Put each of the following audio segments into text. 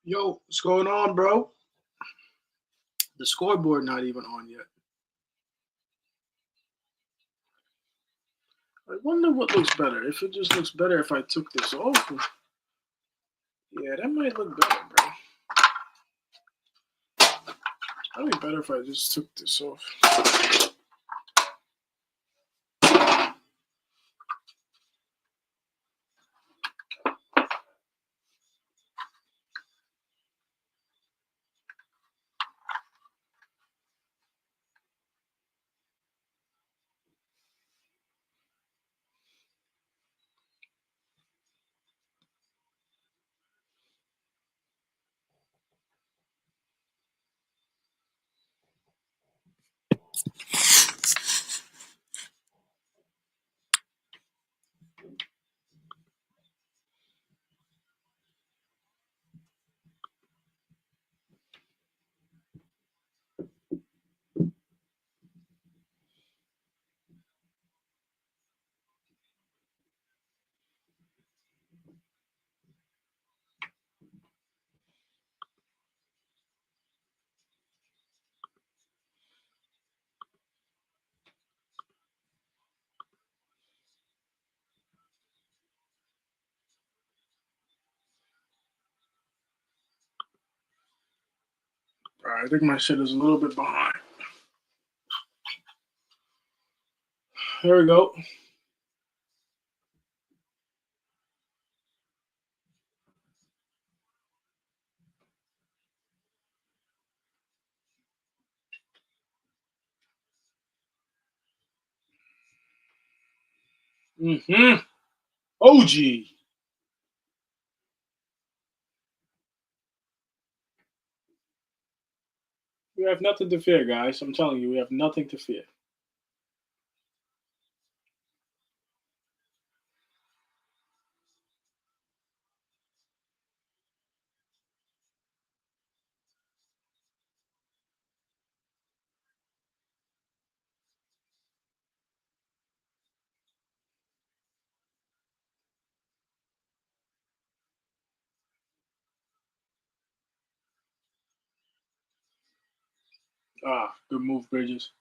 Yo, what's going on, bro? The scoreboard not even on yet. I wonder what looks better. If it just looks better if I took this off. Yeah, that might look better, bro. That'd be better if I just took this off. All right, I think my shit is a little bit behind. There we go. OG. We have nothing to fear, guys. I'm telling you, we have nothing to fear. Good move, Bridges.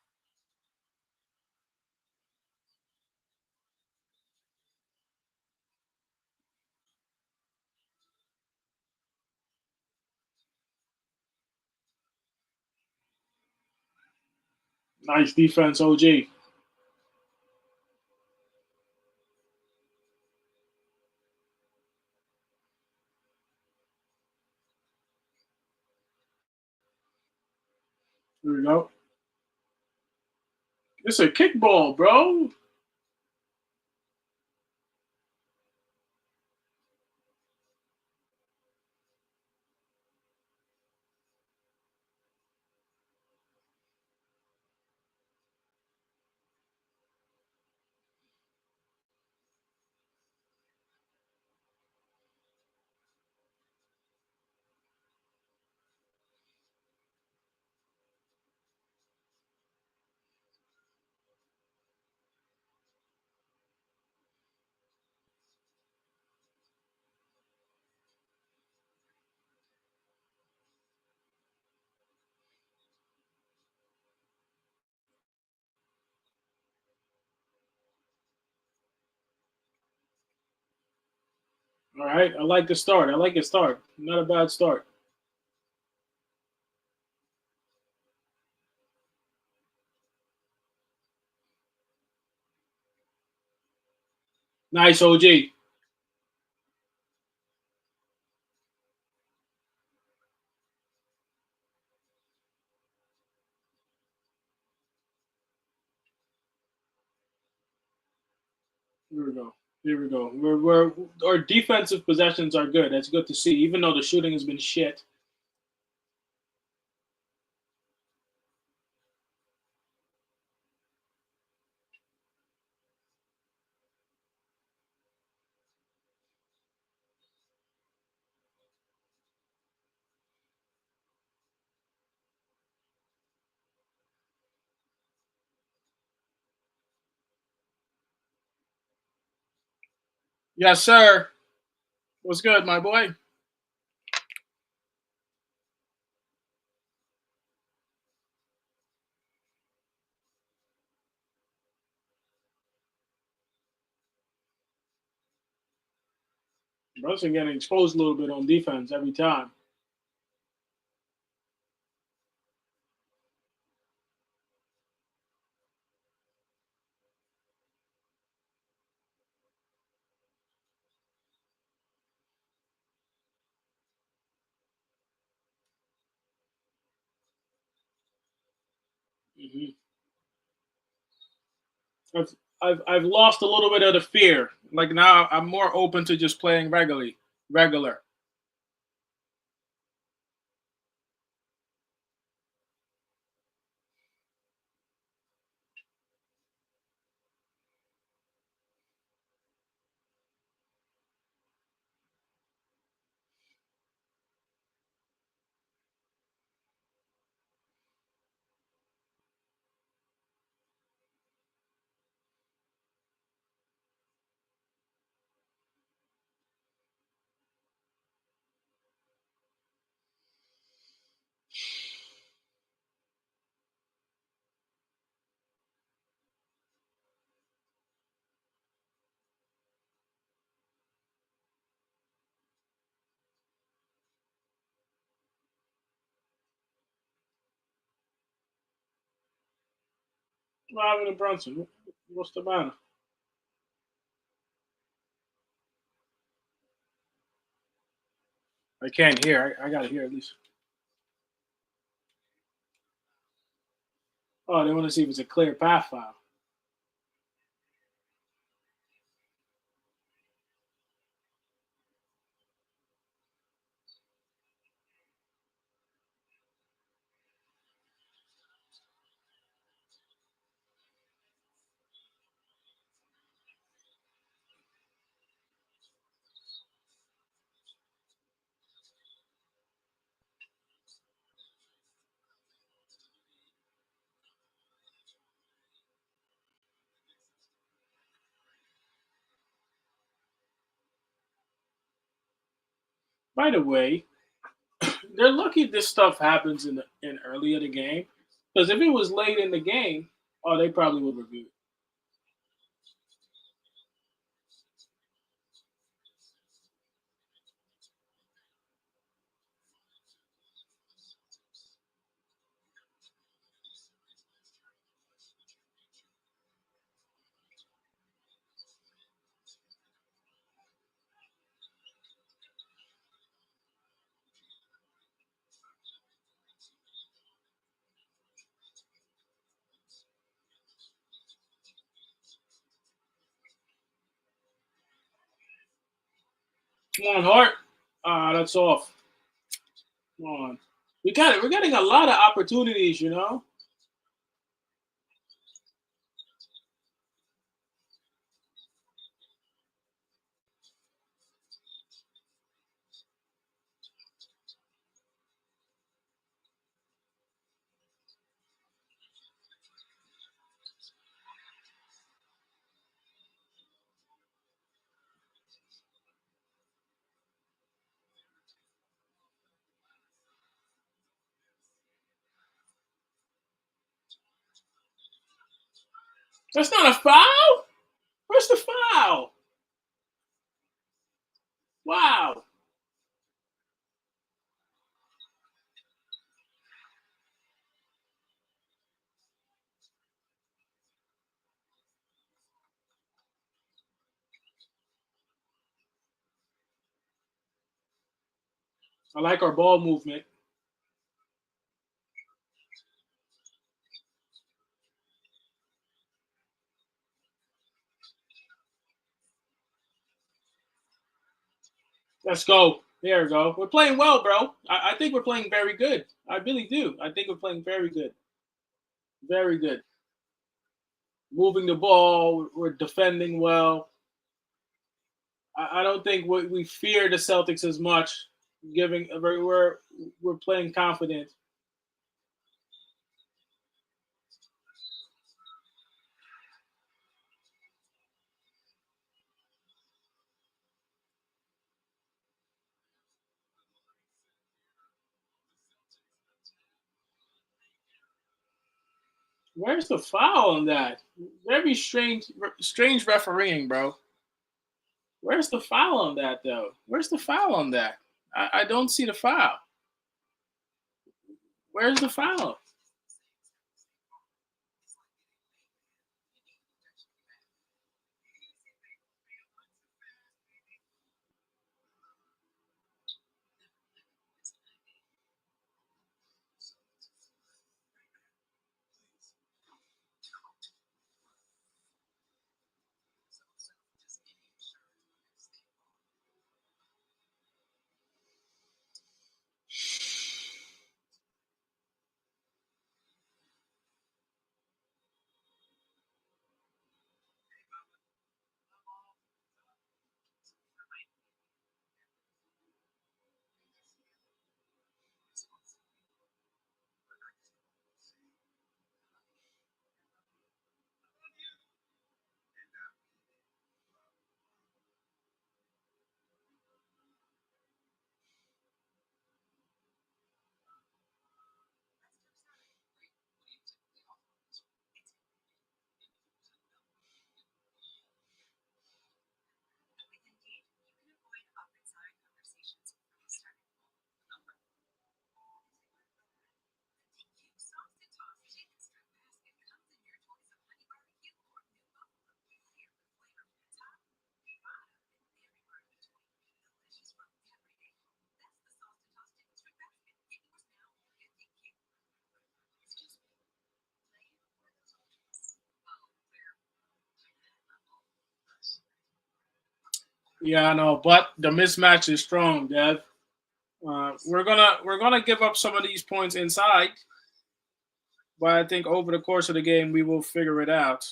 Nice defense, OG. There we go. It's a kickball, bro. All right, I like the start. I like the start. Not a bad start. Nice, OG. Here we go. Here we go. Our defensive possessions are good. That's good to see, even though the shooting has been shit. Yes, sir. What's good, my boy? Brunson getting exposed a little bit on defense every time. Hmm. I've, I've lost a little bit of the fear. Like now, I'm more open to just playing regular. What happened to Brunson? What's the matter? I can't hear. I gotta hear at least. Oh, they want to see if it's a clear path file. By the way, they're lucky this stuff happens in early in the game. Because if it was late in the game, oh, they probably would review it. Come on, Hart. That's off. Come on. We got it. We're getting a lot of opportunities, you know. That's not a foul. Where's the foul? Wow. I like our ball movement. Let's go. There we go. We're playing well, bro. I think we're playing very good. I really do. I think we're playing very good. Very good. Moving the ball. We're defending well. I don't think we fear the Celtics as much. Giving we're playing confident. Where's the foul on that? Very strange refereeing, bro. Where's the foul on that though? Where's the foul on that? I don't see the foul. Where's the foul? Yeah, I know, but the mismatch is strong, Dev. We're gonna give up some of these points inside, but I think over the course of the game we will figure it out.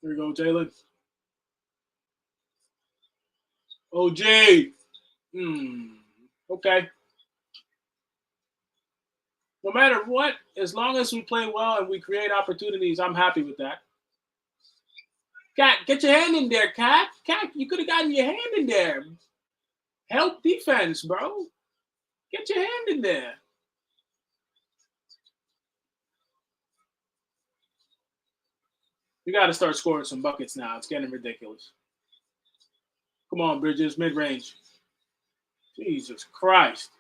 Here we go, Jalen. OJ. Okay. No matter what, as long as we play well and we create opportunities, I'm happy with that. Cat, get your hand in there, Cat. Cat, you could have gotten your hand in there. Help defense, bro. Get your hand in there. We got to start scoring some buckets now. It's getting ridiculous. Come on, Bridges, mid range. Jesus Christ.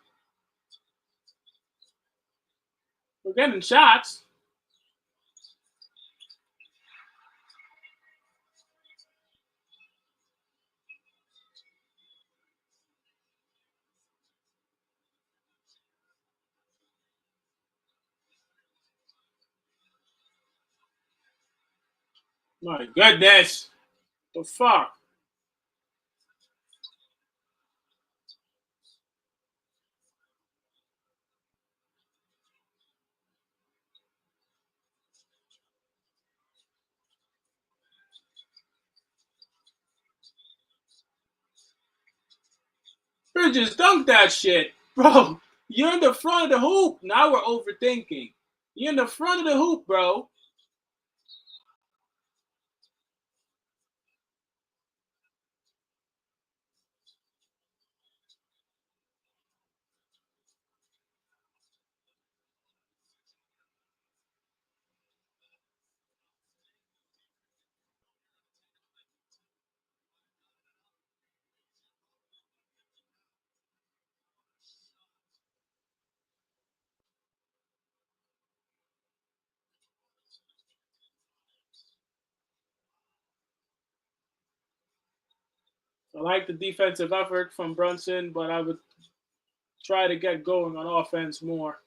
We're getting shots. My goodness. The fuck? could just dunk that shit, bro. You're in the front of the hoop. Now we're overthinking. You're in the front of the hoop, bro. I like the defensive effort from Brunson, but I would try to get going on offense more.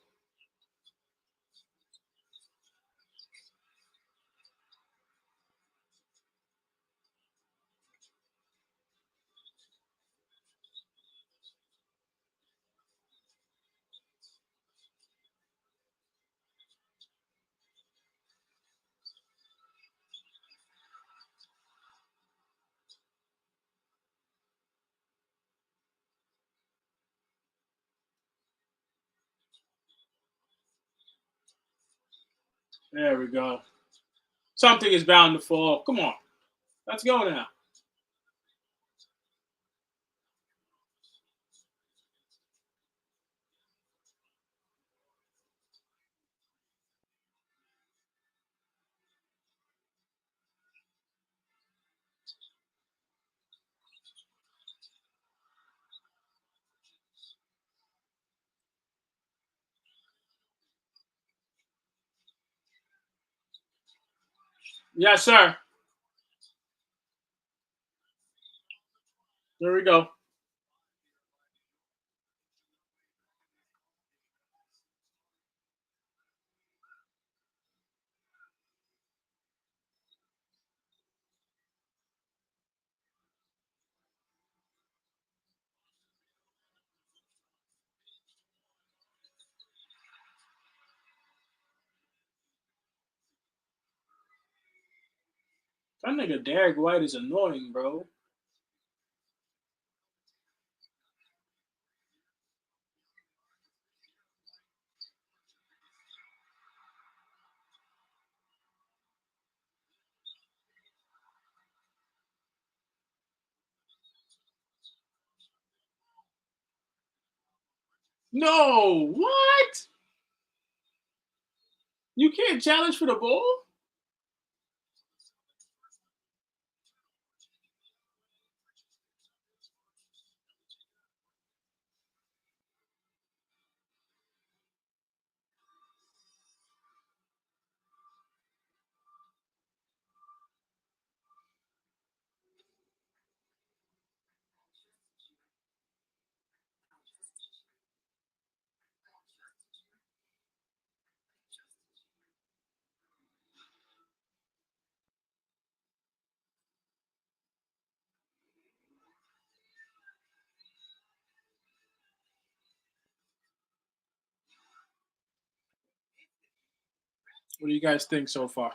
There we go. Something is bound to fall. Come on. Let's go now. Yes, sir. There we go. That nigga Derek White is annoying, bro. No, what? You can't challenge for the ball? What do you guys think so far?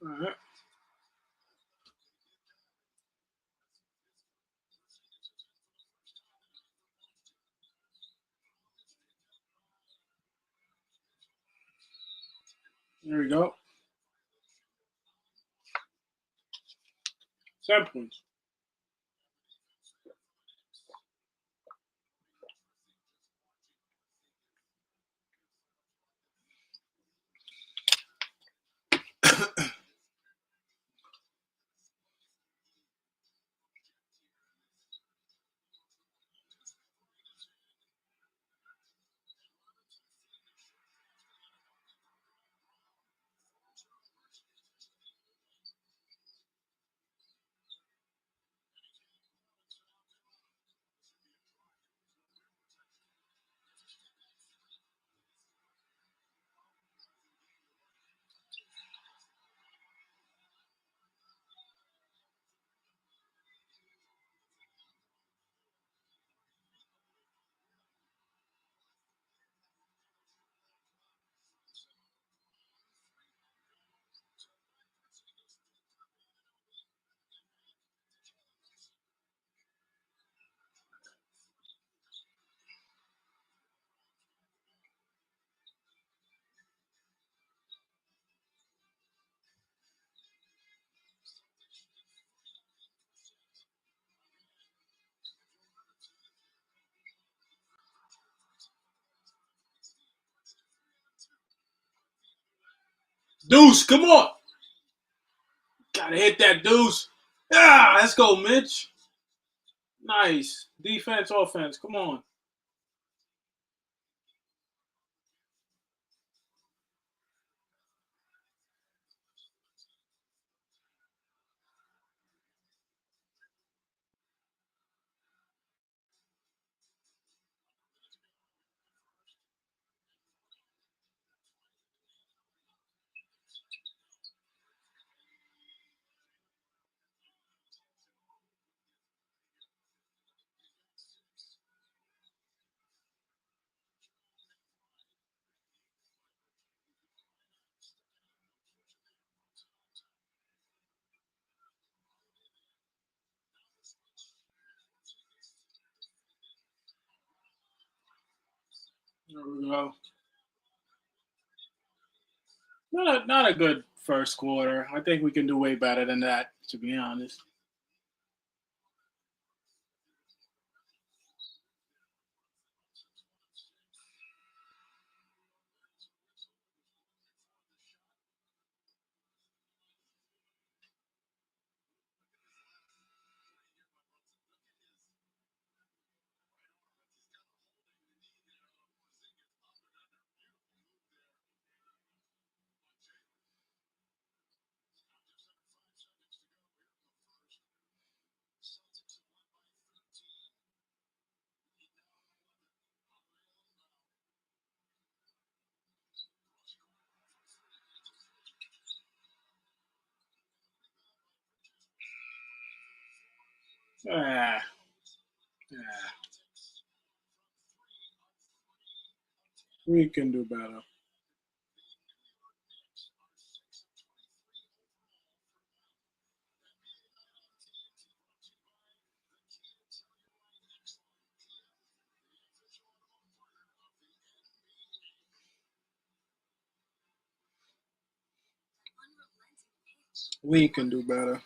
All right. There we go. 7 points. Deuce, come on. Gotta hit that deuce. Yeah, let's go, Mitch. Nice. Defense, offense. Come on. There we go. Not a good first quarter. I think we can do way better than that, to be honest. Ah, ah, we can do better. We can do better.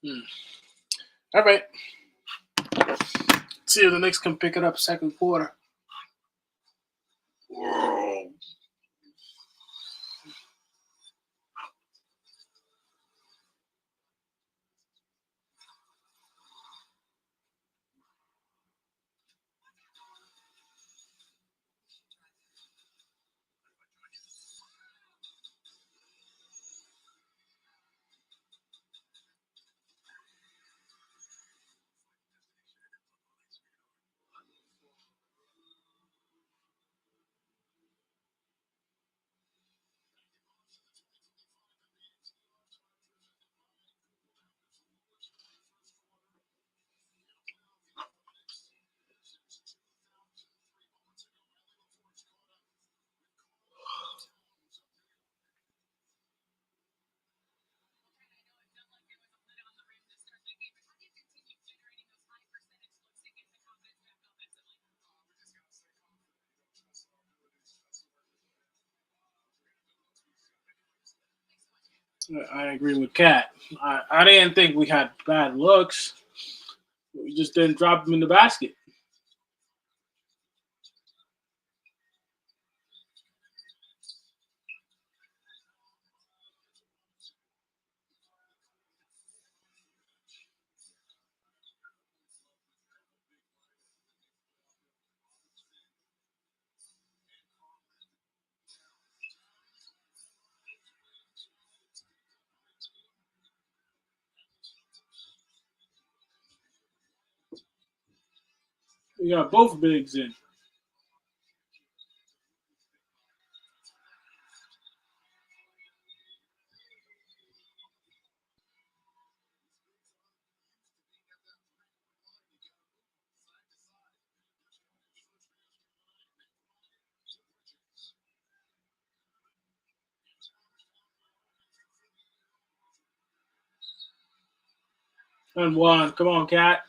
Hmm. All right. See if the Knicks can pick it up second quarter. Whoa. I agree with Kat. I didn't think we had bad looks. We just didn't drop them in the basket. We got both bigs in. And one. Come on, Kat.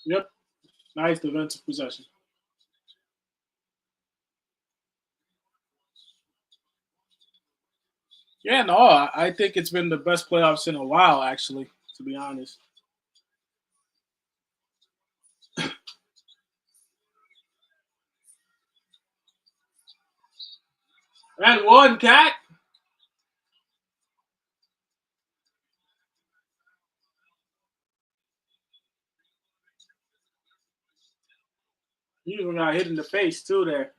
Yep. Nice defensive possession. Yeah, no, I think it's been the best playoffs in a while, actually, to be honest. And one, Cat. You even got hit in the face, too, there.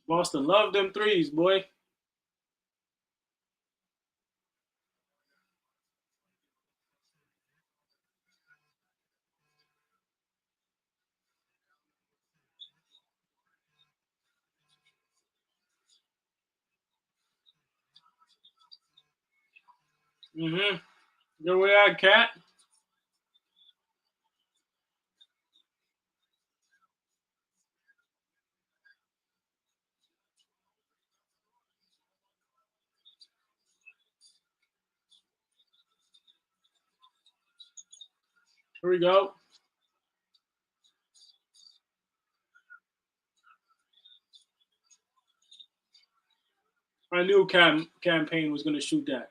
Boston love them threes, boy. Mm-hmm. Good way out, Cat. we go. I knew campaign was going to shoot that.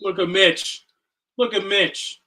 Look at Mitch. Look at Mitch.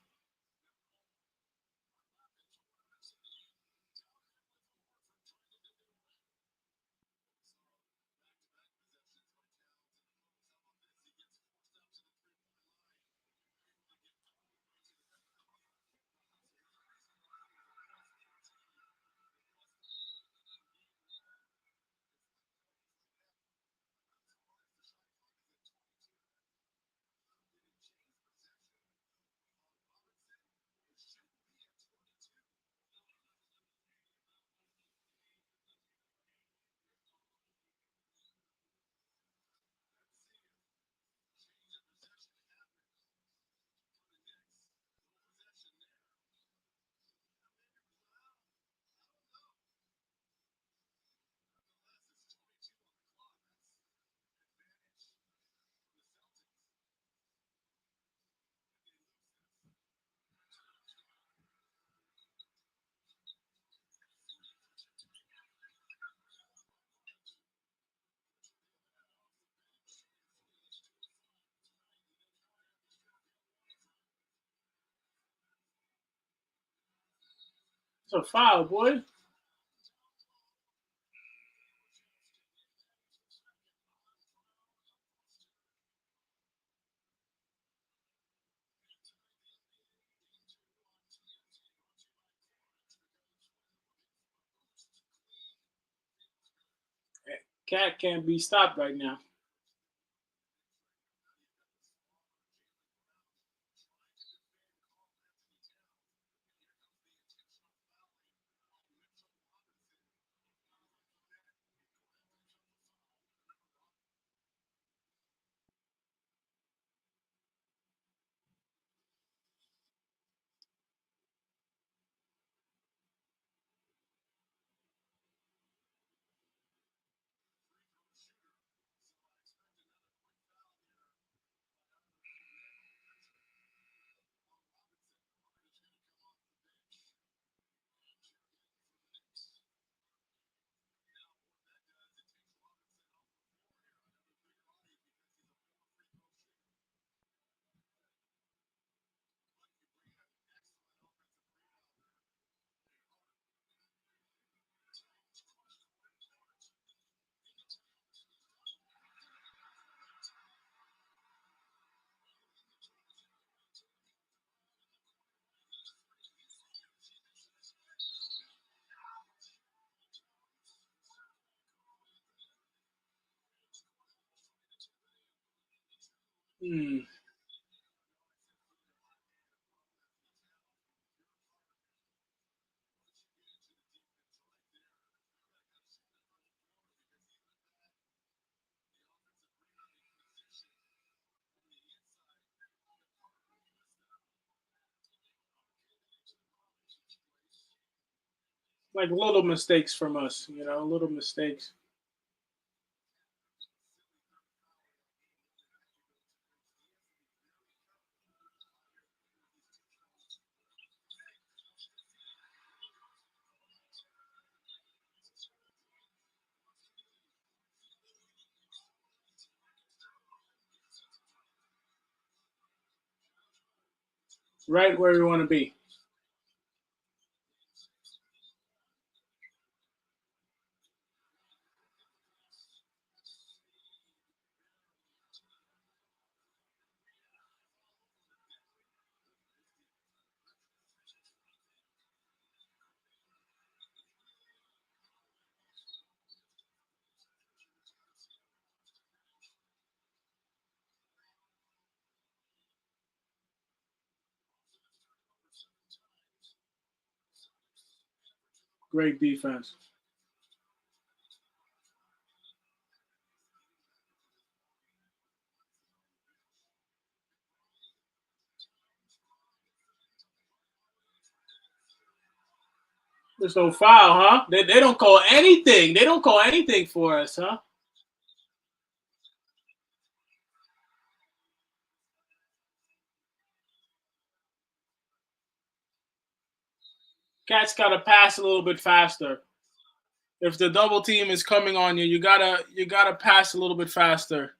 It's a foul, boy. Cat can't be stopped right now. Hmm. Like little mistakes from us, little mistakes. Right where we want to be. Great defense. There's no foul, huh? They don't call anything. They don't call anything for us, huh? Cats gotta pass a little bit faster. If the double team is coming on you, you gotta pass a little bit faster.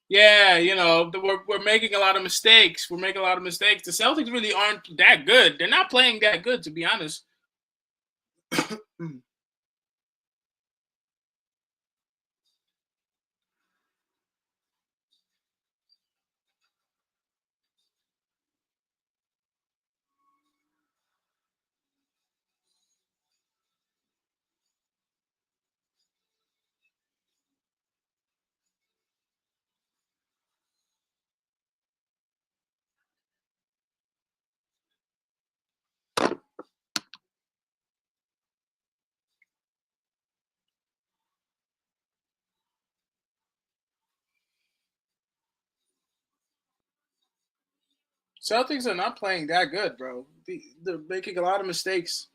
Yeah, we're making a lot of mistakes. We're making a lot of mistakes. The Celtics really aren't that good. They're not playing that good, to be honest. Celtics are not playing that good, bro. They're making a lot of mistakes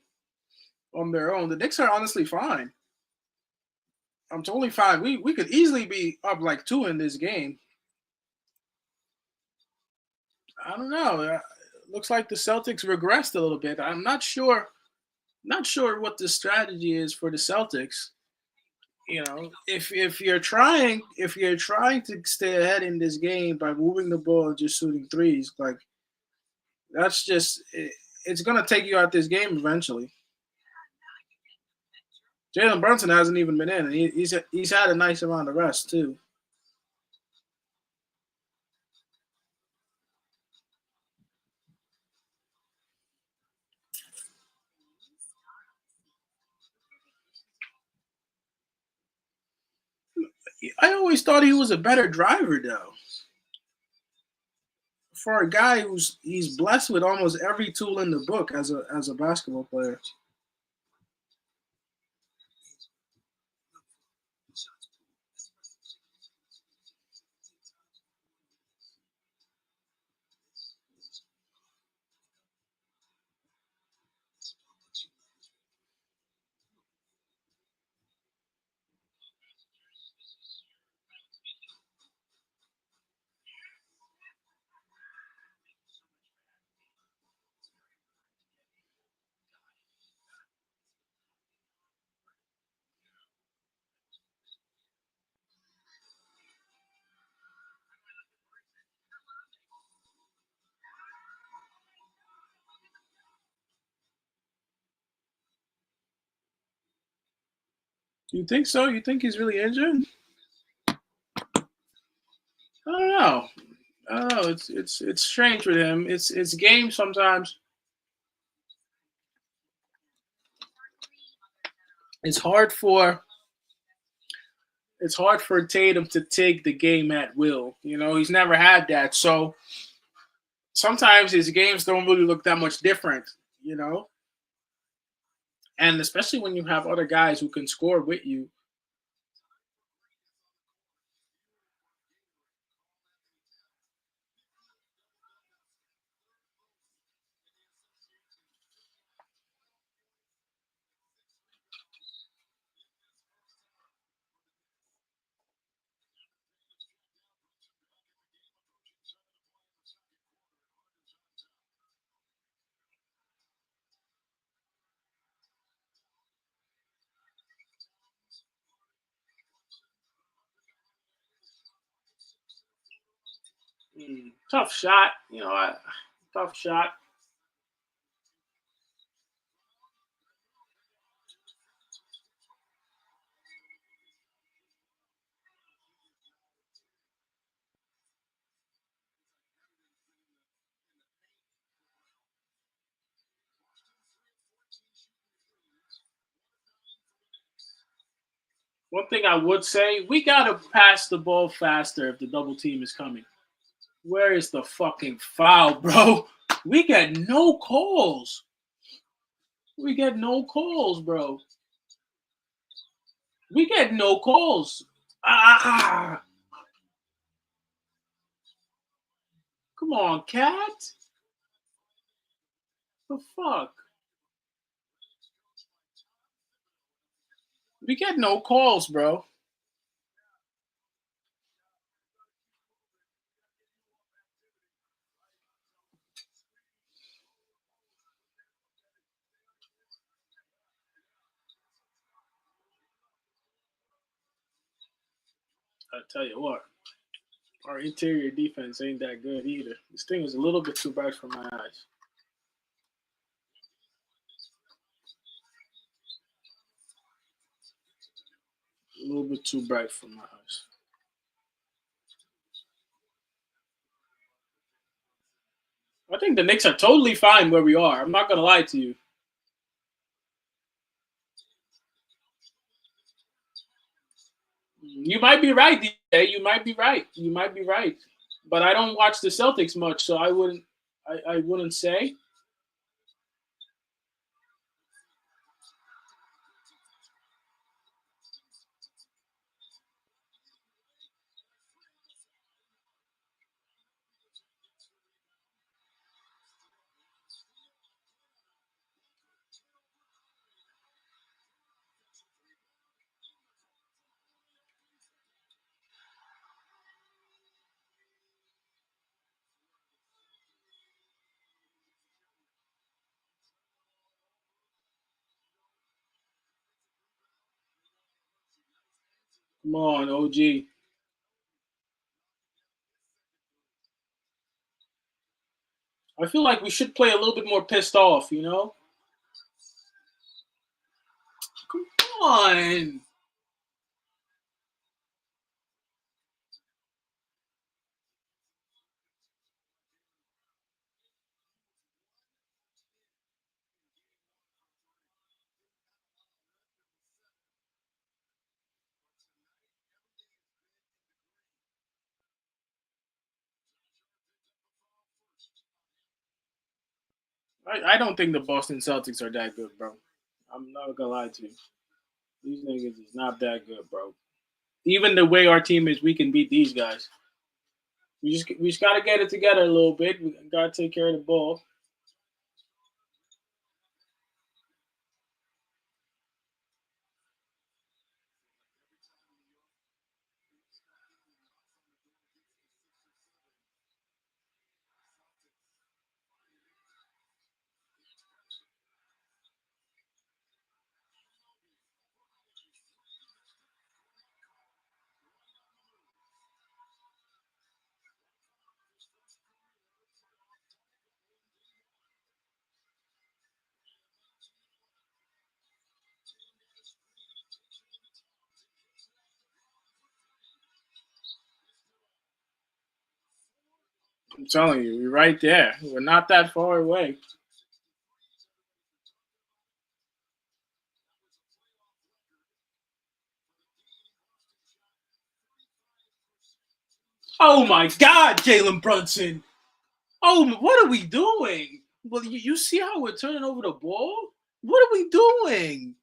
on their own. The Knicks are honestly fine. I'm totally fine. We could easily be up like two in this game. I don't know. Looks like the Celtics regressed a little bit. I'm not sure. Not sure what the strategy is for the Celtics. If you're trying to stay ahead in this game by moving the ball and just shooting threes, like it's gonna take you out this game eventually. Jalen Brunson hasn't even been in, and he's had a nice amount of rest too. I always thought he was a better driver though. For a guy he's blessed with almost every tool in the book as a basketball player. You think so? You think he's really injured? I don't know. I don't know. It's strange with him. It's games sometimes. It's hard for it's hard for Tatum to take the game at will. He's never had that. So sometimes his games don't really look that much different. You know, and especially when you have other guys who can score with you. Tough shot. Tough shot. One thing I would say, we gotta pass the ball faster if the double team is coming. Where is the fucking foul, bro? We get no calls. We get no calls, bro. We get no calls. Ah, Come on, cat. The fuck? We get no calls, bro. I tell you what, our interior defense ain't that good either. This thing is a little bit too bright for my eyes. A little bit too bright for my eyes. I think the Knicks are totally fine where we are. I'm not gonna lie to you. You might be right, DJ. You might be right. You might be right. But I don't watch the Celtics much, so I wouldn't. I wouldn't say. Come on, OG. I feel like we should play a little bit more pissed off. Come on. I don't think the Boston Celtics are that good, bro. I'm not gonna lie to you. These niggas is not that good, bro. Even the way our team is, we can beat these guys. We just gotta get it together a little bit. We gotta take care of the ball. I'm telling you, we're right there. We're not that far away. Oh my God, Jalen Brunson. Oh, what are we doing? Well, you see how we're turning over the ball? What are we doing?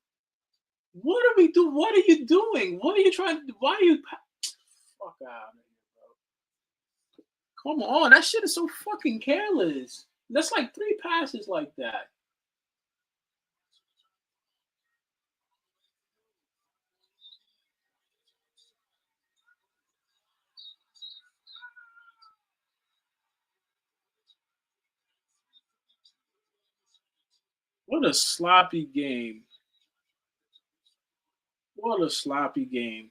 What are we do? What are you doing? What are you trying to do? Why are you? Fuck out of here, bro. Come on, that shit is so fucking careless. That's like three passes like that. What a sloppy game. What a sloppy game.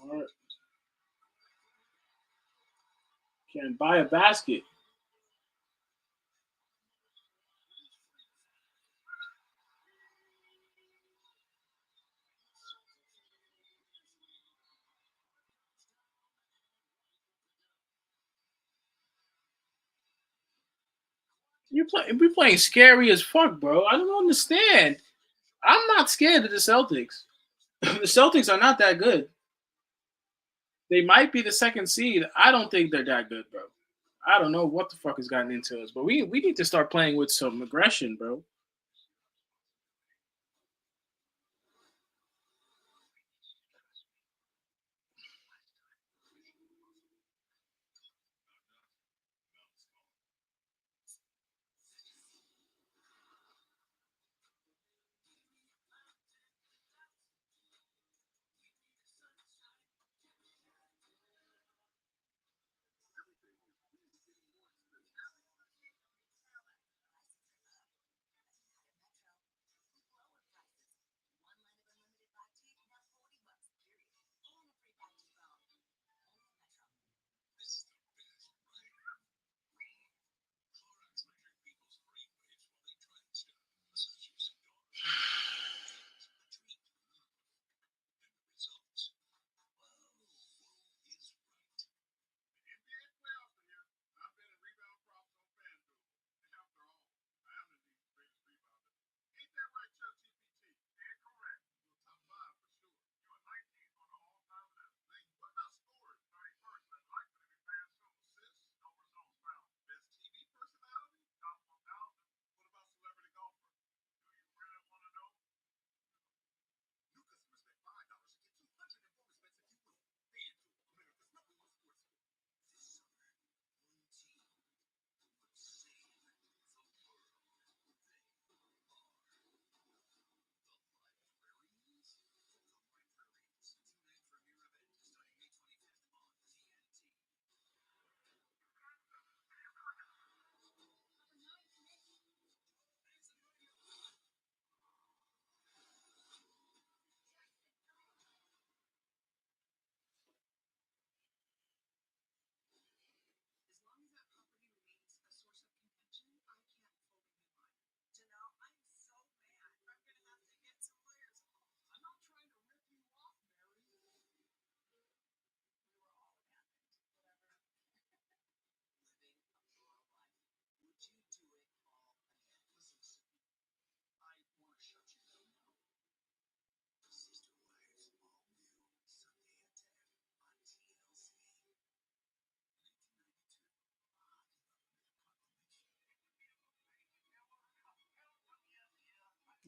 All right. Can't buy a basket. We playing scary as fuck, bro. I don't understand. I'm not scared of the Celtics. The Celtics are not that good. They might be the second seed. I don't think they're that good, bro. I don't know what the fuck has gotten into us, but we need to start playing with some aggression, bro.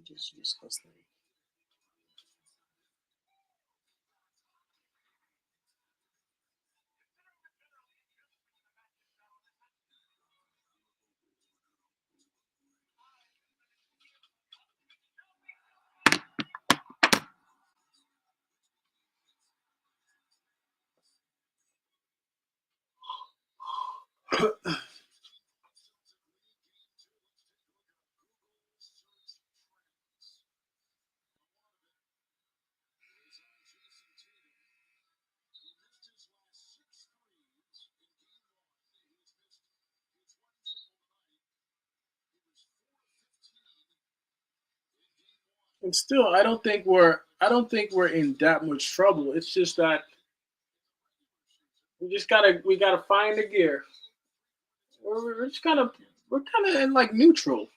Just disgusting. And still, I don't think we're in that much trouble. It's just that we gotta find the gear. We're just kind of we're kind of in like neutral.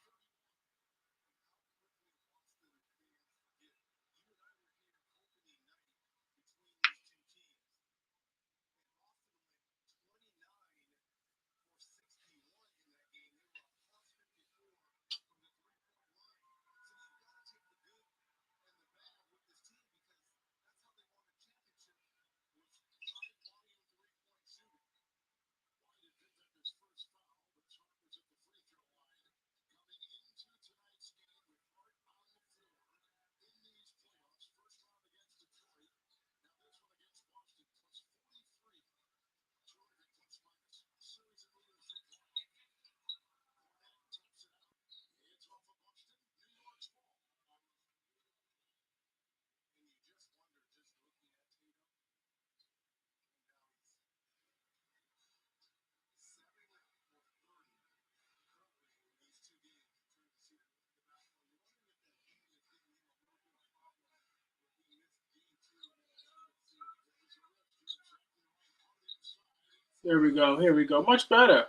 Here we go. Here we go. Much better,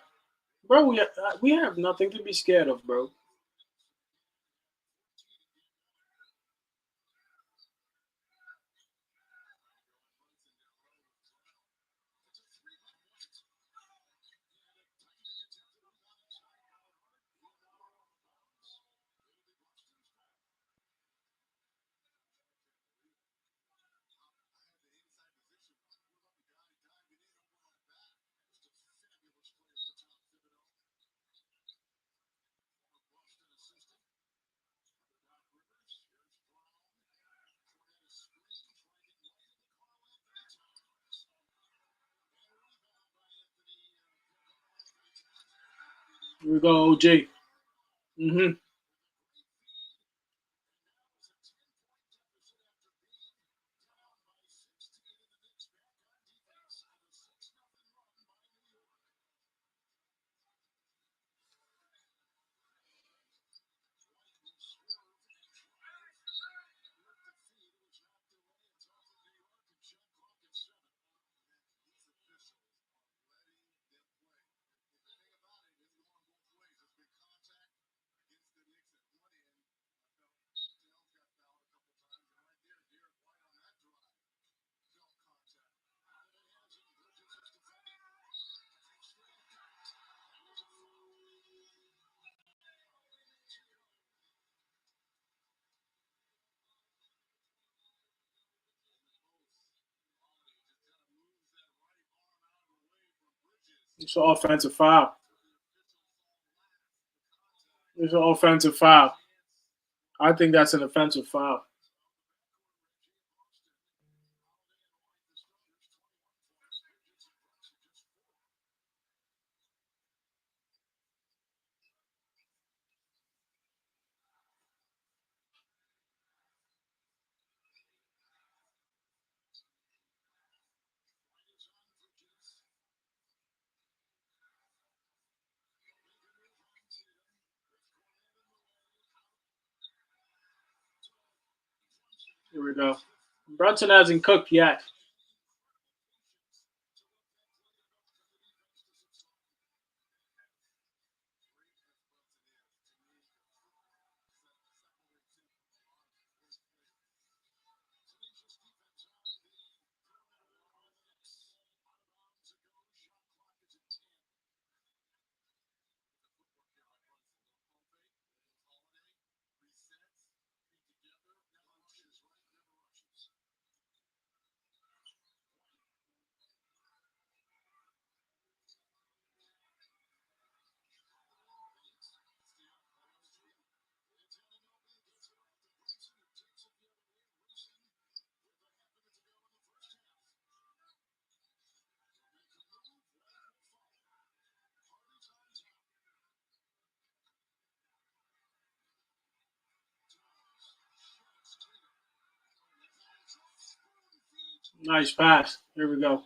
bro. We have nothing to be scared of, bro. Here we go, OG. Mm-hmm. It's an offensive foul. It's an offensive foul. I think that's an offensive foul. Here we go. Brunson hasn't cooked yet. Nice pass. Here we go.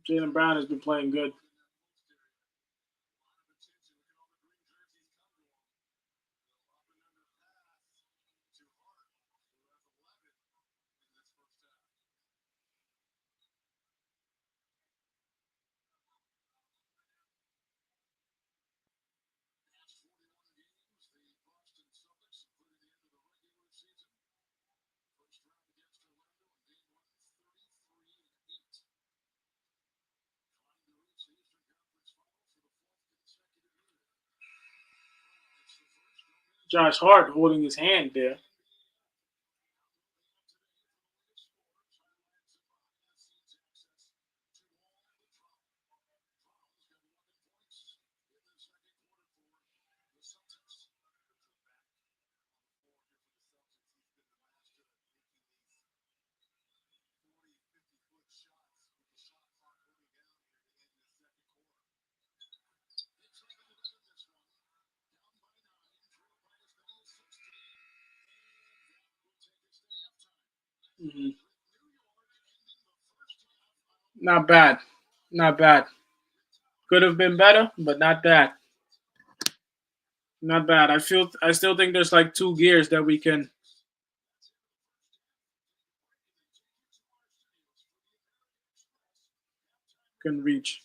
Jalen Brown has been playing good. Josh Hart holding his hand there. Mhm. Not bad. Not bad. Could have been better, but not bad. Not bad. I still think there's like two gears that we can reach.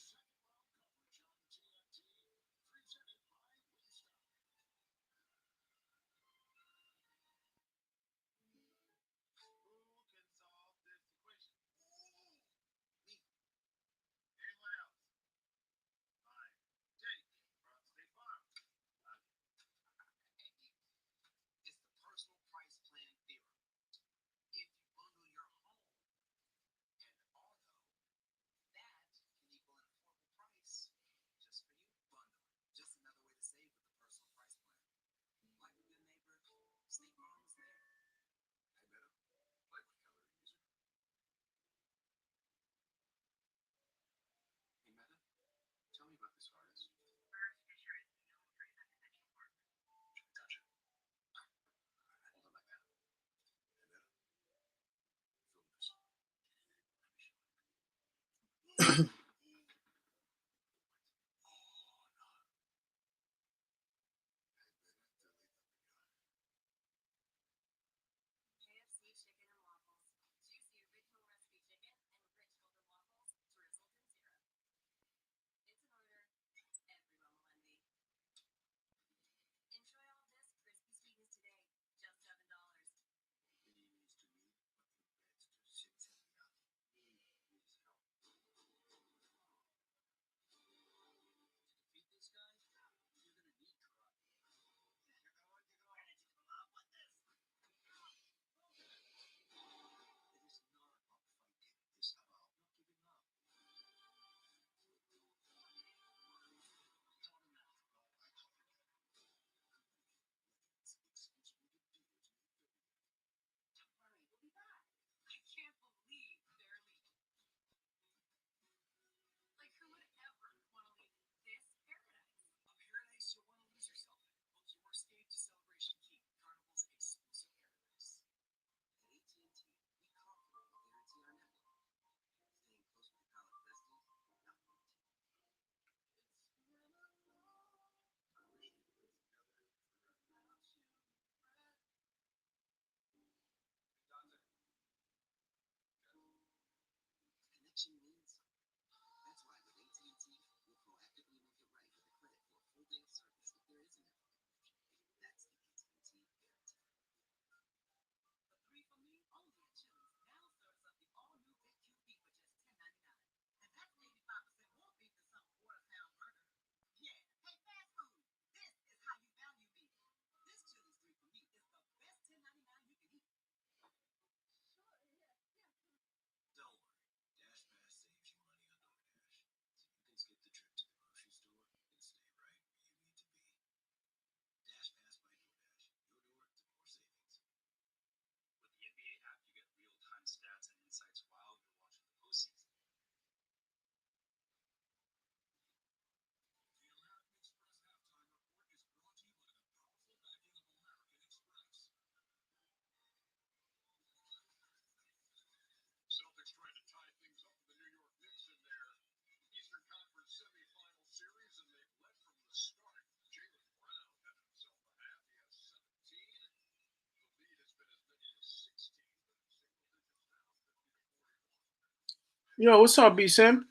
Yo, what's up, B Sim?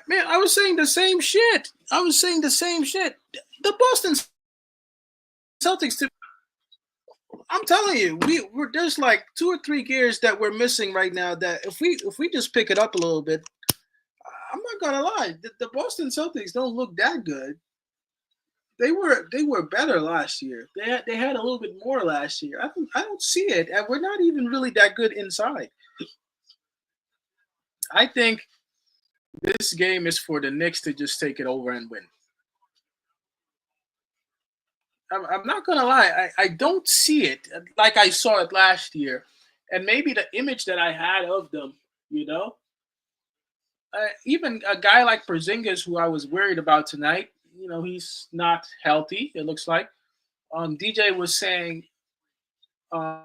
Man, I was saying the same shit. I was saying the same shit. The Boston Celtics. I'm telling you, there's like two or three gears that we're missing right now. That if we just pick it up a little bit, I'm not gonna lie. The Boston Celtics don't look that good. They were better last year. They had a little bit more last year. I don't see it, and we're not even really that good inside. I think this game is for the Knicks to just take it over and win. I'm not gonna lie. I don't see it like I saw it last year, and maybe the image that I had of them. You know, even a guy like Porzingis, who I was worried about tonight. He's not healthy. It looks like. DJ was saying. Um,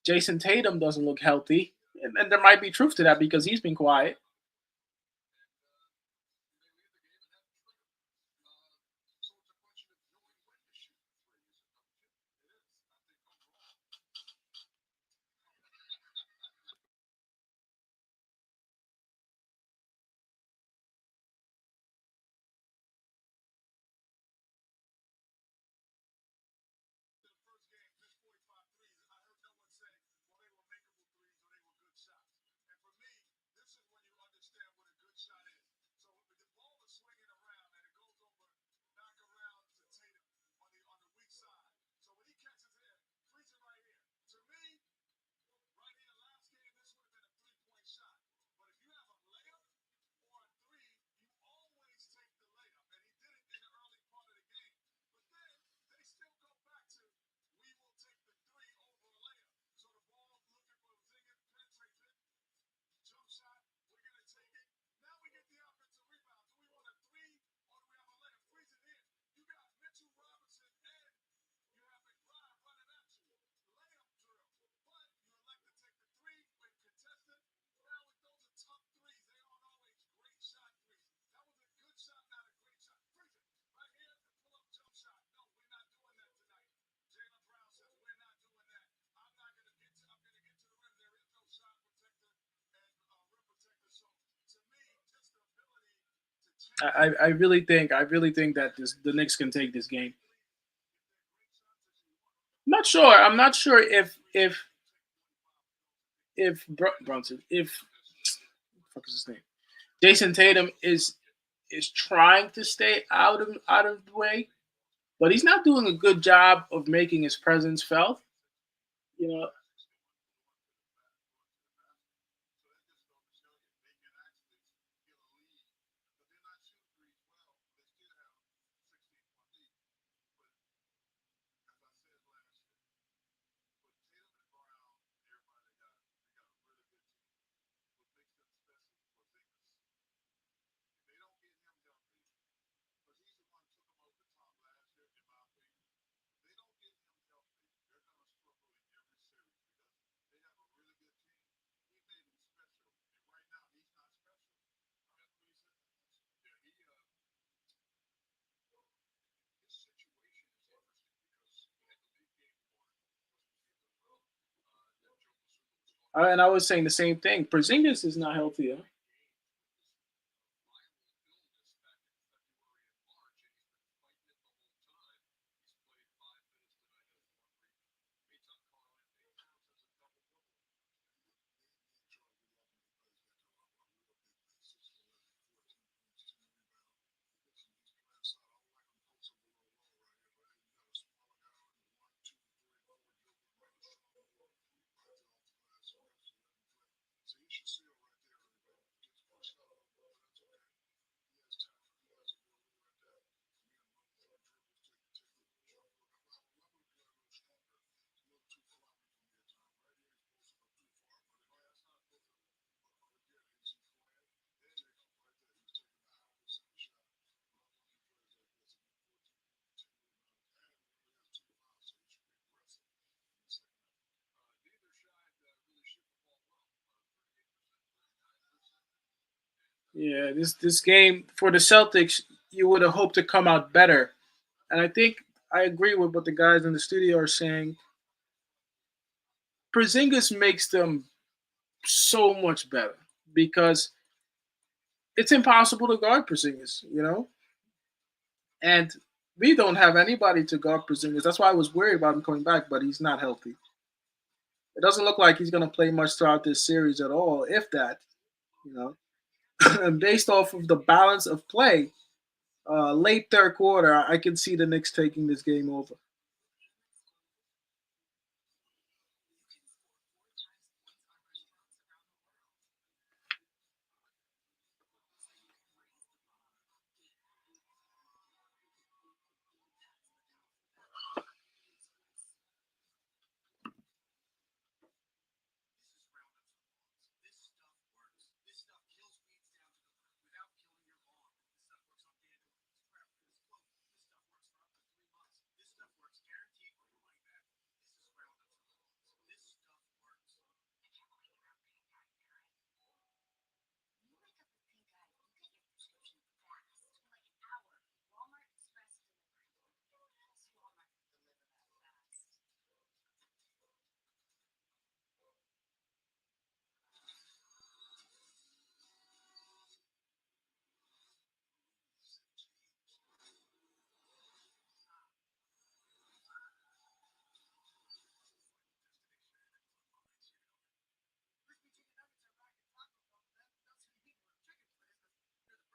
Jason Tatum doesn't look healthy, and there might be truth to that because he's been quiet. I really think that the Knicks can take this game. I'm not sure. I'm not sure if Brunson, if fuck is his name, Jason Tatum is trying to stay out of the way, but he's not doing a good job of making his presence felt. You know, and I was saying the same thing. Porzingis is not healthy. Huh? Yeah, this game for the Celtics, you would have hoped to come out better, and I think I agree with what the guys in the studio are saying. Porzingis makes them so much better because it's impossible to guard Porzingis, and we don't have anybody to guard Porzingis. That's why I was worried about him coming back, but he's not healthy. It doesn't look like he's going to play much throughout this series at all, if that. You know, and based off of the balance of play, late third quarter, I can see the Knicks taking this game over.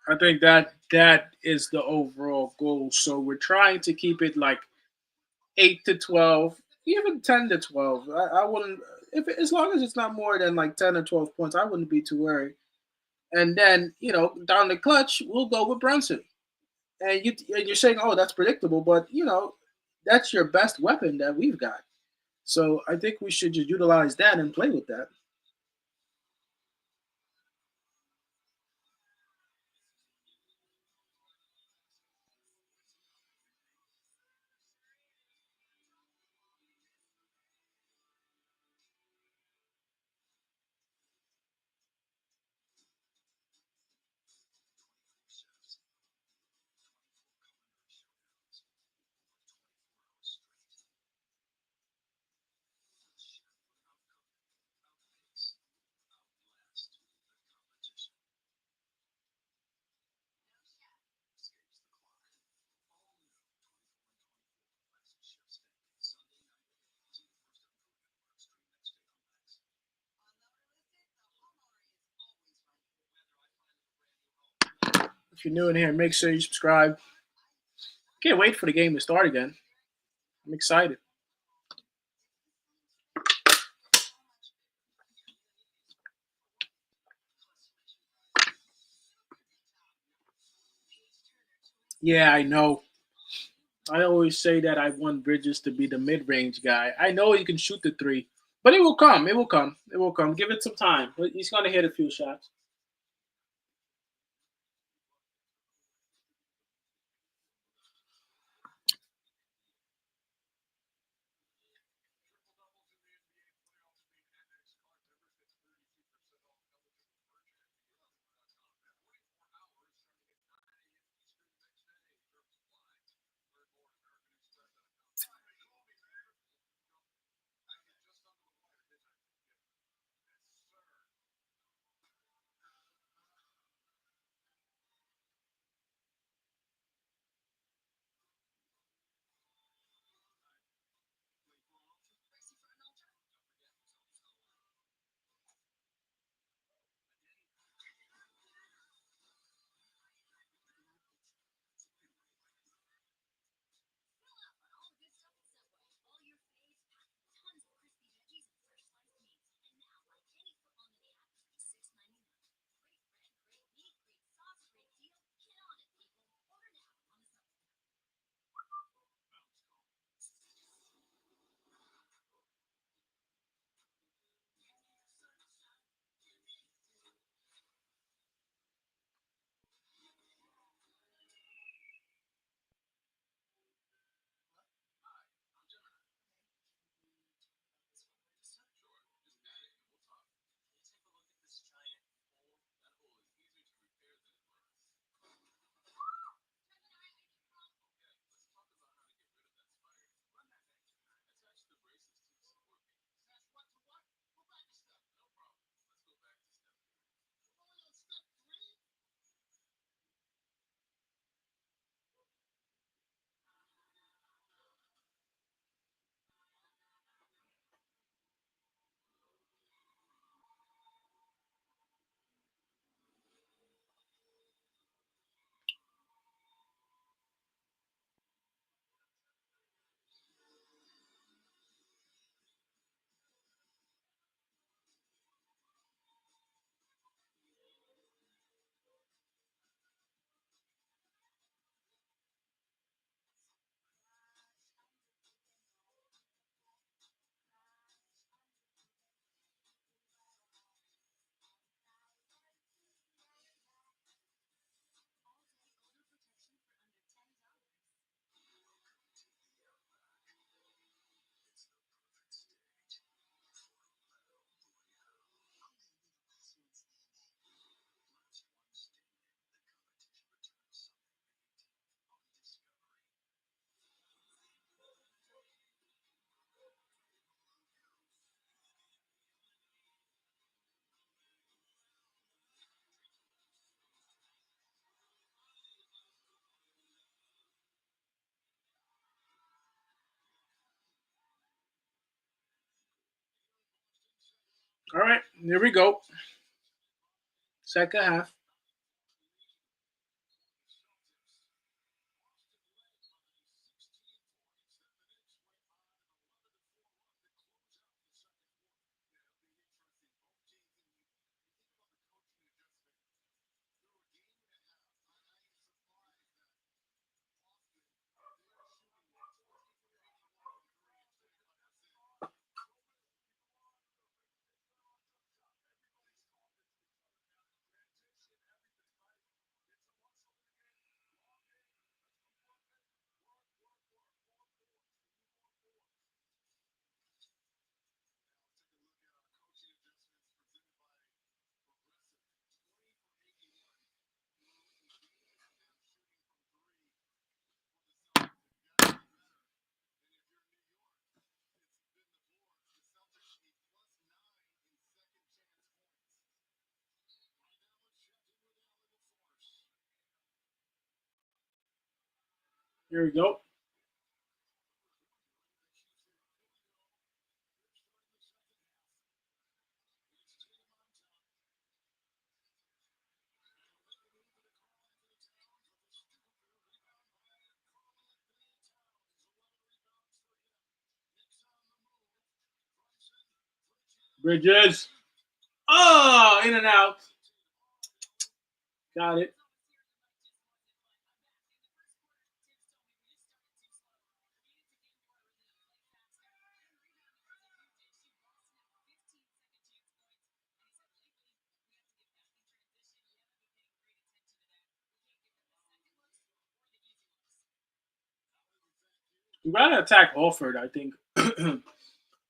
I think that is the overall goal. So we're trying to keep it like 8 to 12, even 10 to 12. I wouldn't if as long as it's not more than like 10 or 12 points, I wouldn't be too worried. And then down the clutch, we'll go with Brunson. And you're saying, oh, that's predictable, but that's your best weapon that we've got. So I think we should just utilize that and play with that. If you're new in here, make sure you subscribe. Can't wait for the game to start again. I'm excited. Yeah, I know. I always say that I want Bridges to be the mid-range guy. I know he can shoot the three, but it will come. It will come. It will come. Give it some time. But he's gonna hit a few shots. All right, here we go. Second half. Here we go. Bridges. Oh, in and out. Got it. We gotta attack Horford, I think.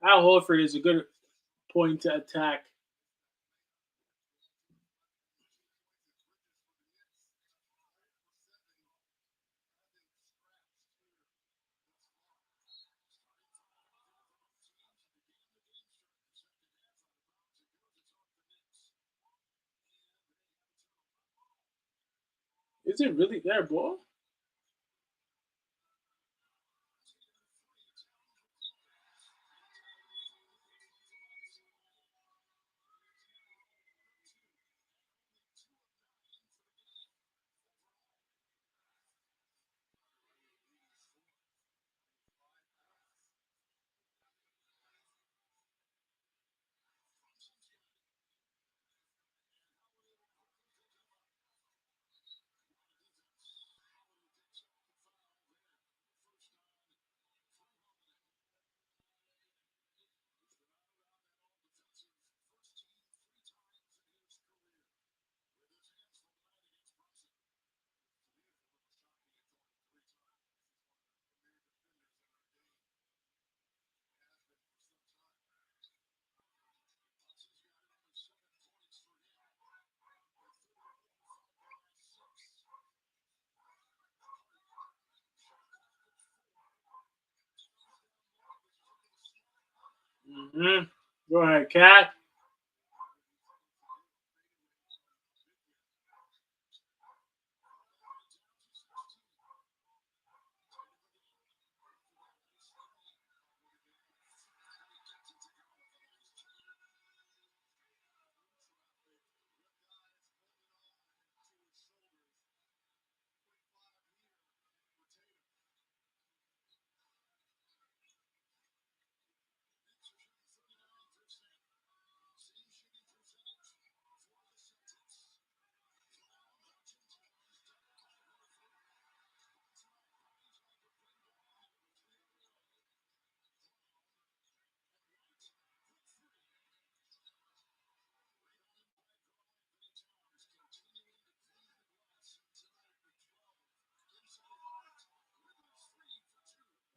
Al Horford is a good point to attack. Is it really their ball? Mm-hmm. Go ahead, Cat.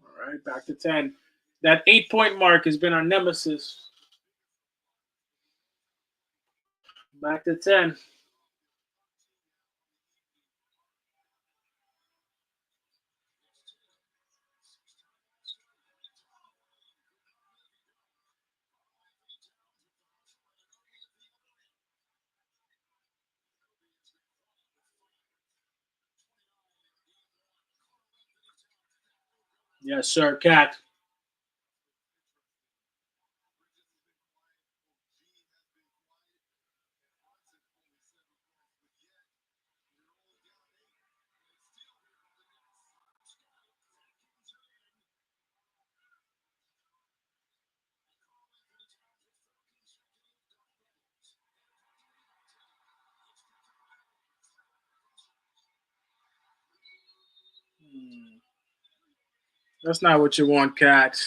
All right, back to 10. That 8 point mark has been our nemesis. Back to 10. Yes, sir, Cat. That's not what you want, Cat.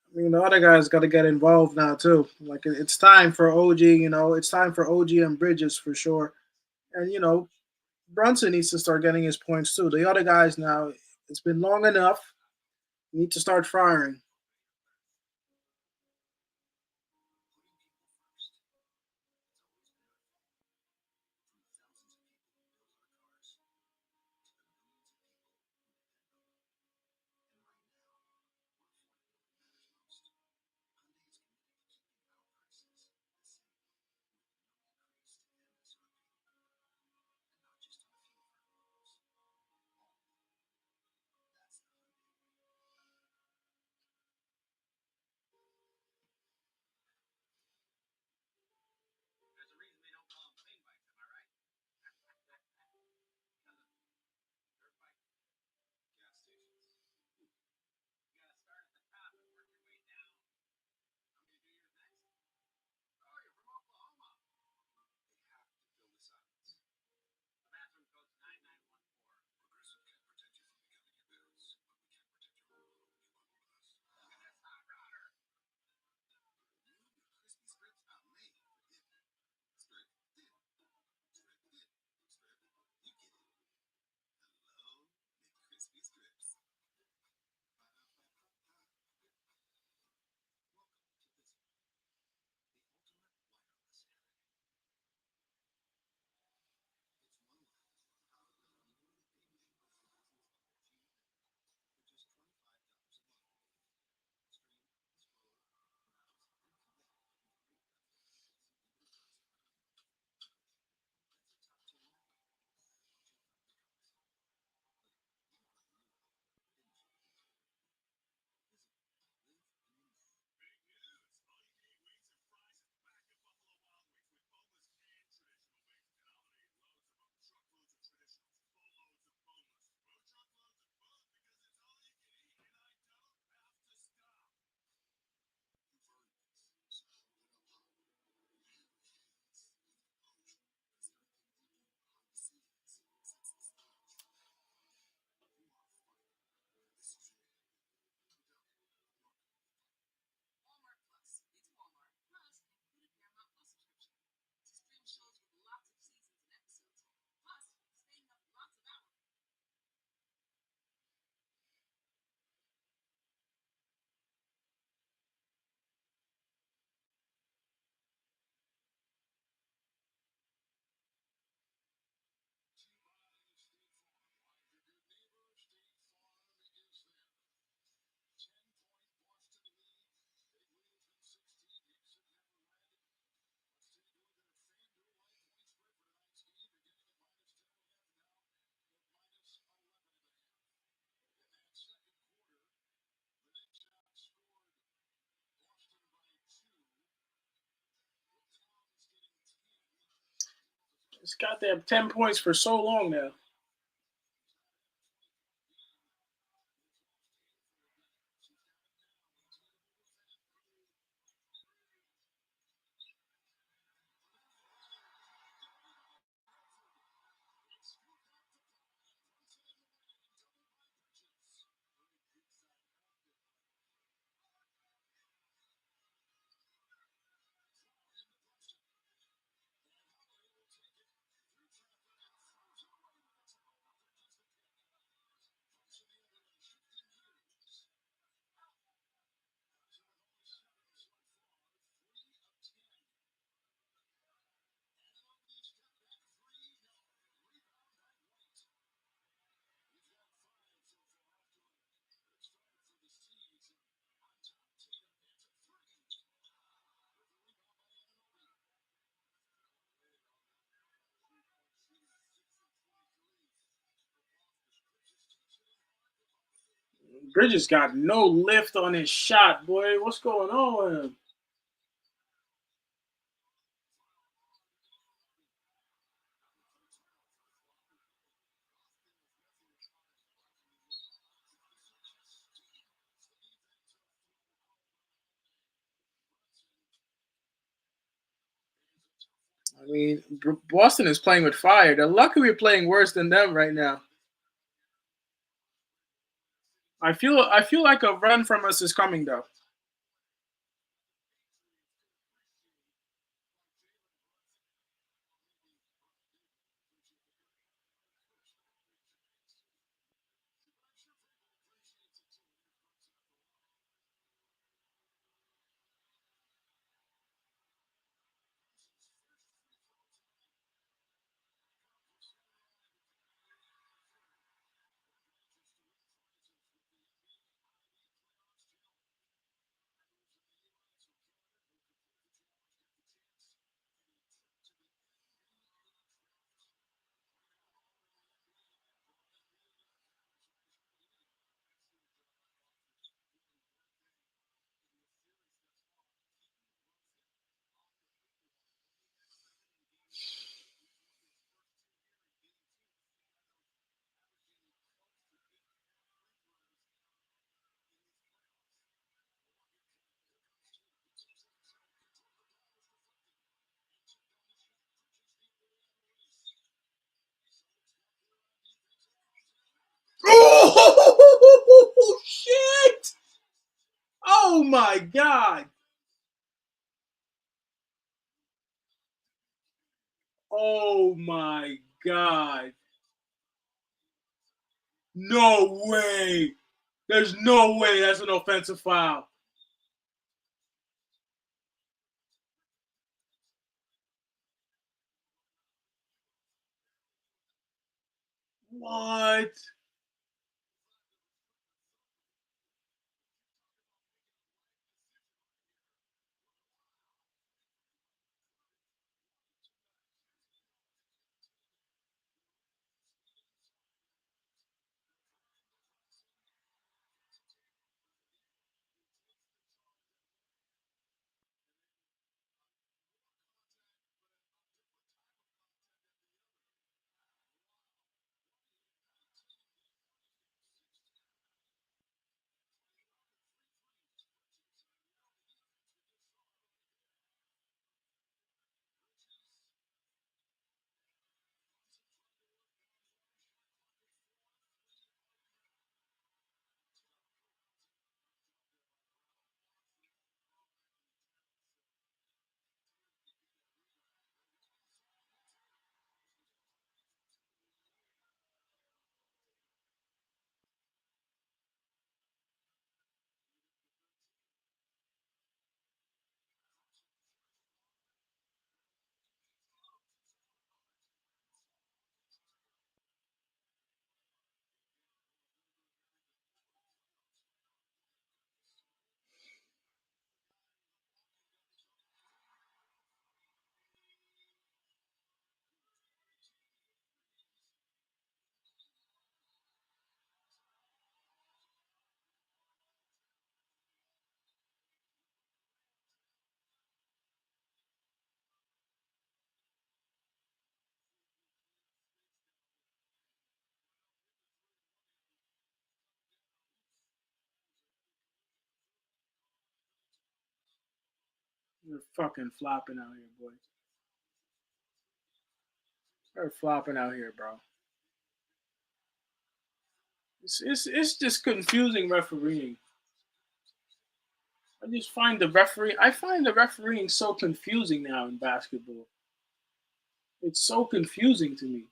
I mean, the other guys got to get involved now too. Like it's time for OG. It's time for OG and Bridges for sure. And Brunson needs to start getting his points too. The other guys now, it's been long enough. Need to start firing. It's got them 10 points for so long now. Bridges got no lift on his shot, boy. What's going on with him? I mean, Boston is playing with fire. They're lucky we're playing worse than them right now. I feel like a run from us is coming though. Oh my God. No way. There's no way that's an offensive foul. What? They're fucking flopping out here, boys. They're flopping out here, bro. It's just confusing refereeing. I find the refereeing so confusing now in basketball. It's so confusing to me.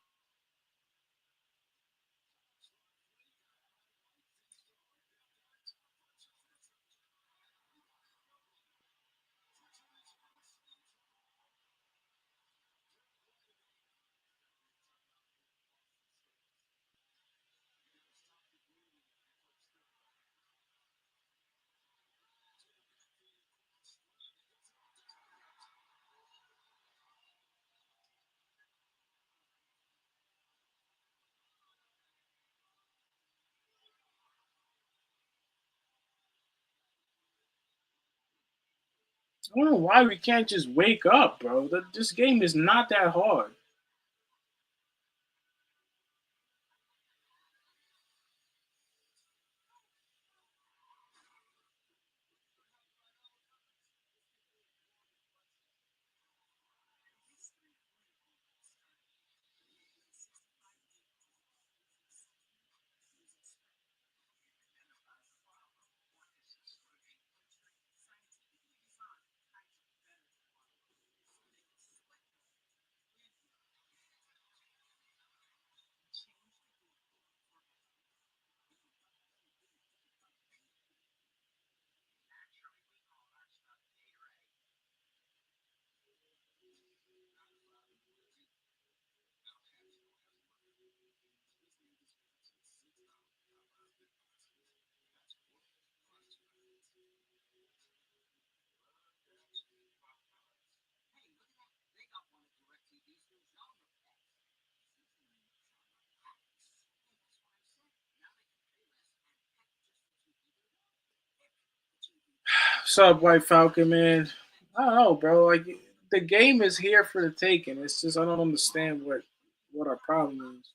I don't know why we can't just wake up, bro. This game is not that hard. What's up, White Falcon, man? I don't know, bro. Like the game is here for the taking. It's just I don't understand what our problem is.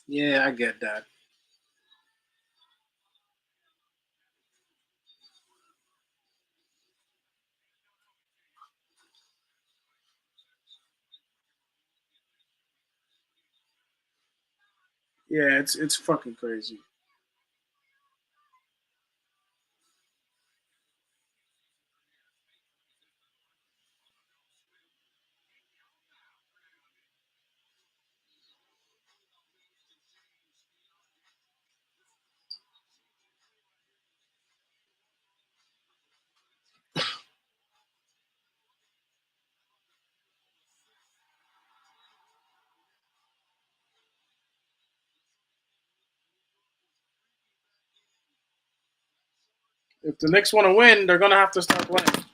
Yeah, I get that. Yeah, it's fucking crazy. If the Knicks want to win, they're gonna have to start playing.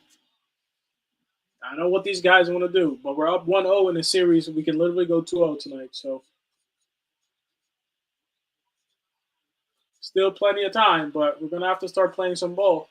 I know what these guys want to do, but we're up 1-0 in the series. We can literally go 2-0 tonight. So still plenty of time, but we're gonna have to start playing some ball.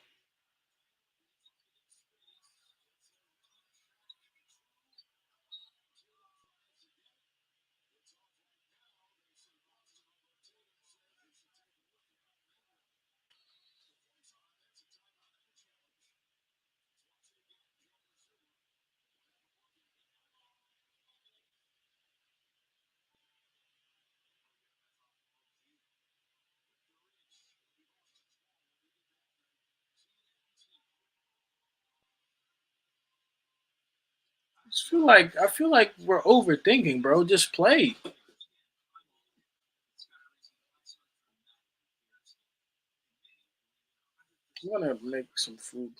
I feel like we're overthinking, bro. Just play. I'm gonna make some food.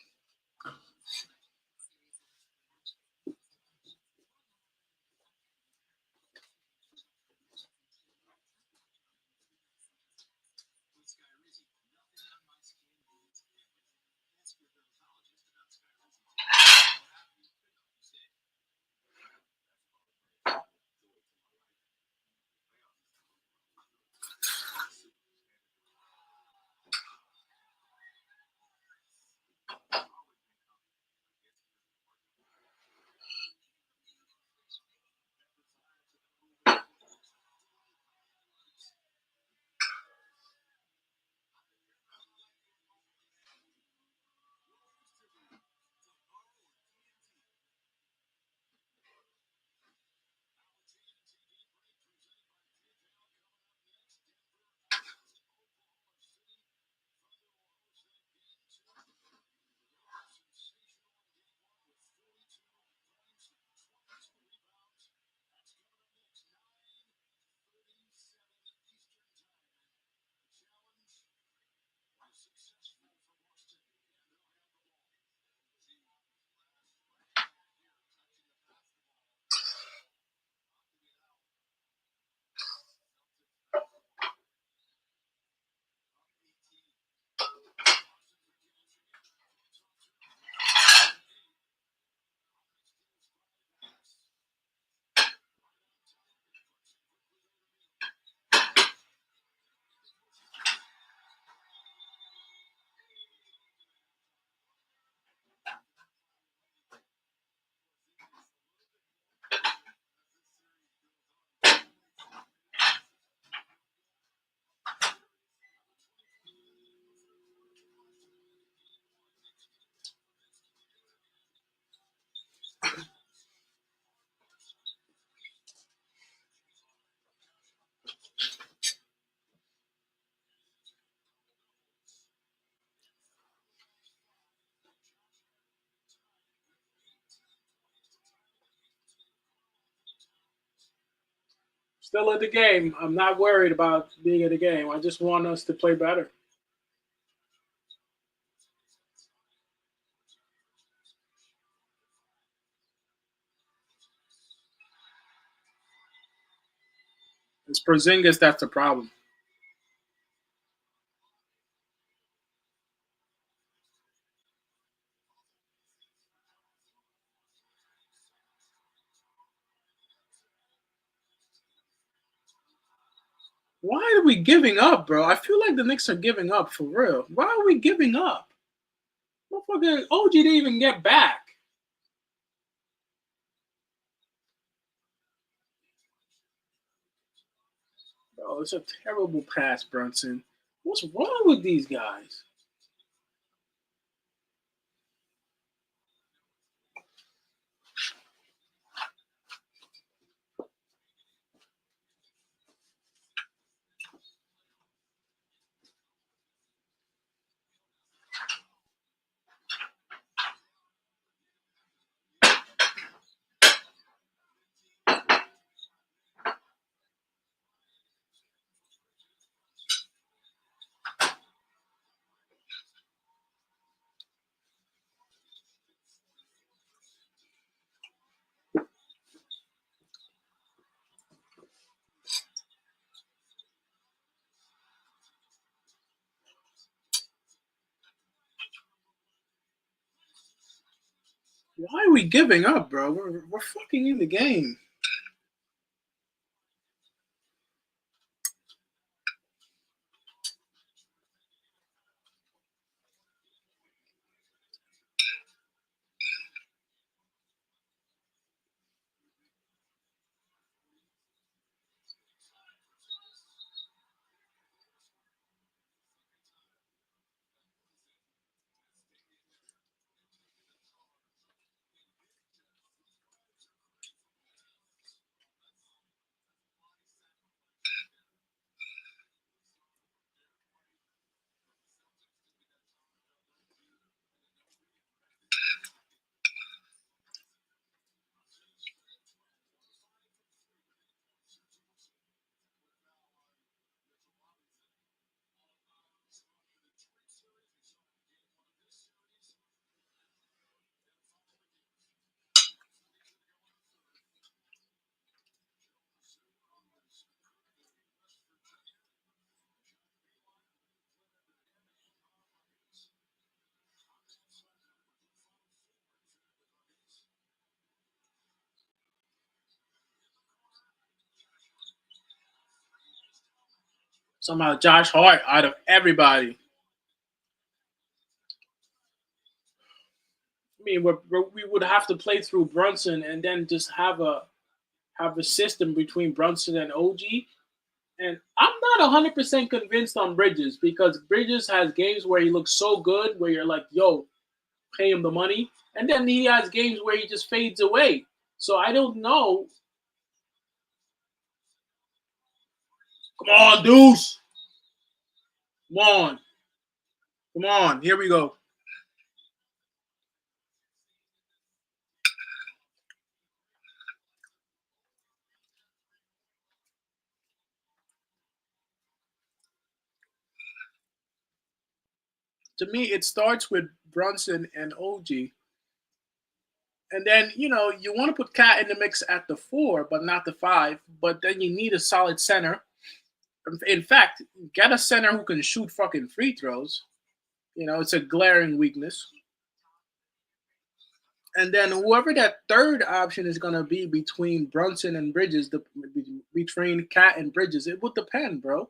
Still in the game. I'm not worried about being in the game. I just want us to play better. It's Porzingis that's the problem. Why are we giving up, bro? I feel like the Knicks are giving up for real. Why are we giving up? Motherfucker, OG didn't even get back. Oh, it's a terrible pass, Brunson. What's wrong with these guys? Why are we giving up, bro? We're fucking in the game. Somehow Josh Hart out of everybody. I mean, we would have to play through Brunson and then just have a system between Brunson and OG. And I'm not 100% convinced on Bridges because Bridges has games where he looks so good where you're like, yo, pay him the money. And then he has games where he just fades away. So I don't know. Come on, Deuce. Come on. Come on. Here we go. To me, it starts with Brunson and OG. And then, you want to put Cat in the mix at the 4, but not the 5. But then you need a solid center. In fact, get a center who can shoot fucking free throws. It's a glaring weakness. And then whoever that third option is going to be between Brunson and Bridges, between Cat and Bridges, it would depend, bro.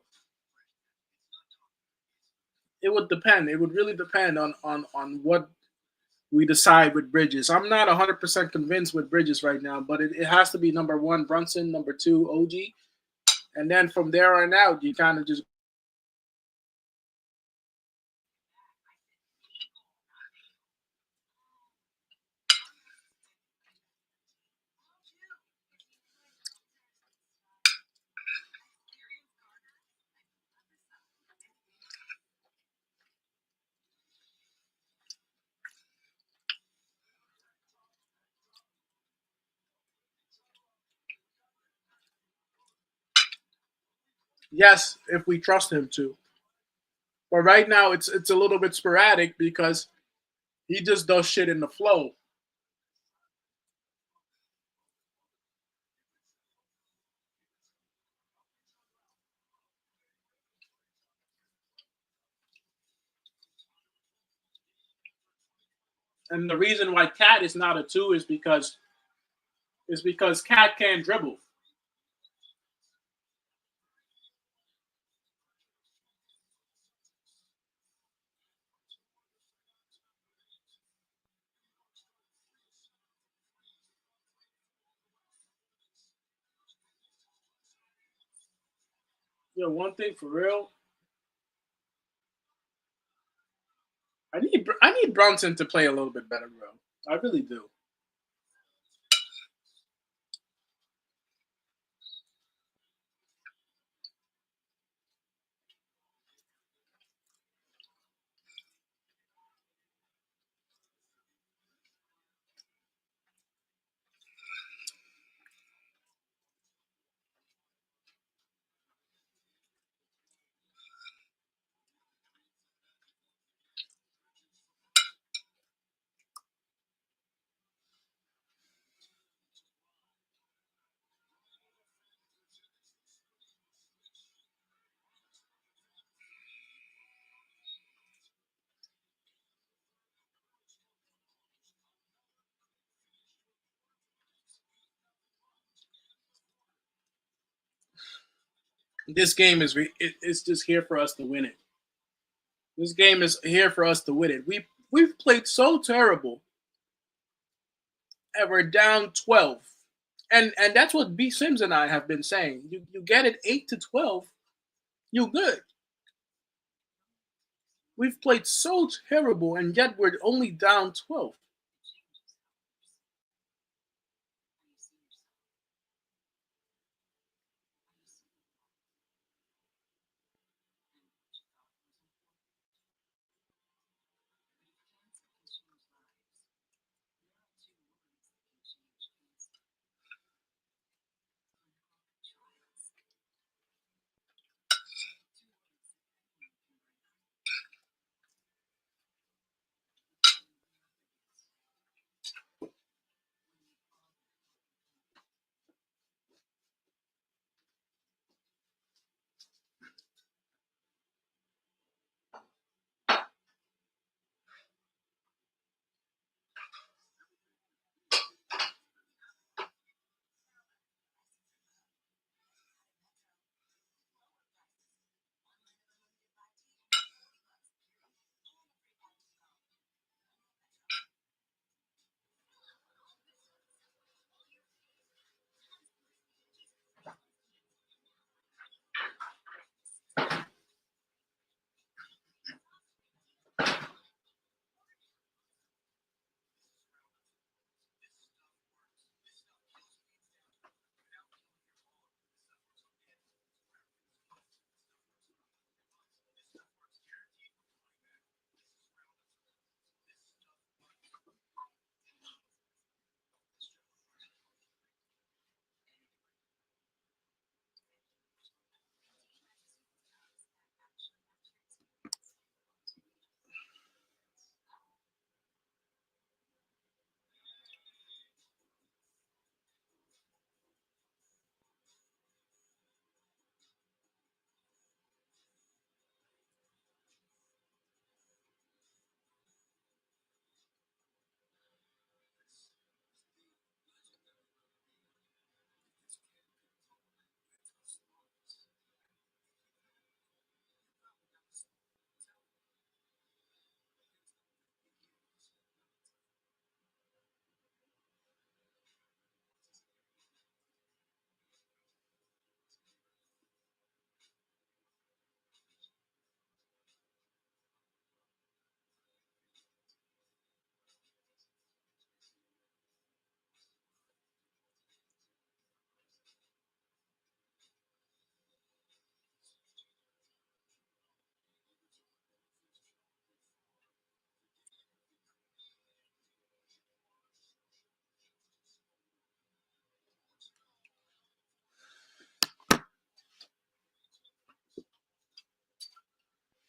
It would depend. It would really depend on what we decide with Bridges. I'm not 100% convinced with Bridges right now, but it has to be number one Brunson, number two OG, and then from there on out, you kind of just yes, if we trust him to. But right now, it's a little bit sporadic because he just does shit in the flow. And the reason why Cat is not a two is because Cat can't dribble. Yo, one thing for real, I need Brunson to play a little bit better, bro. I really do. This game is it's just here for us to win it. This game is here for us to win it. We've played so terrible, and we're down 12. And that's what B Sims and I have been saying. You get it 8-12, you good. We've played so terrible, and yet we're only down 12.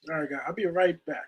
All right, guys, I'll be right back.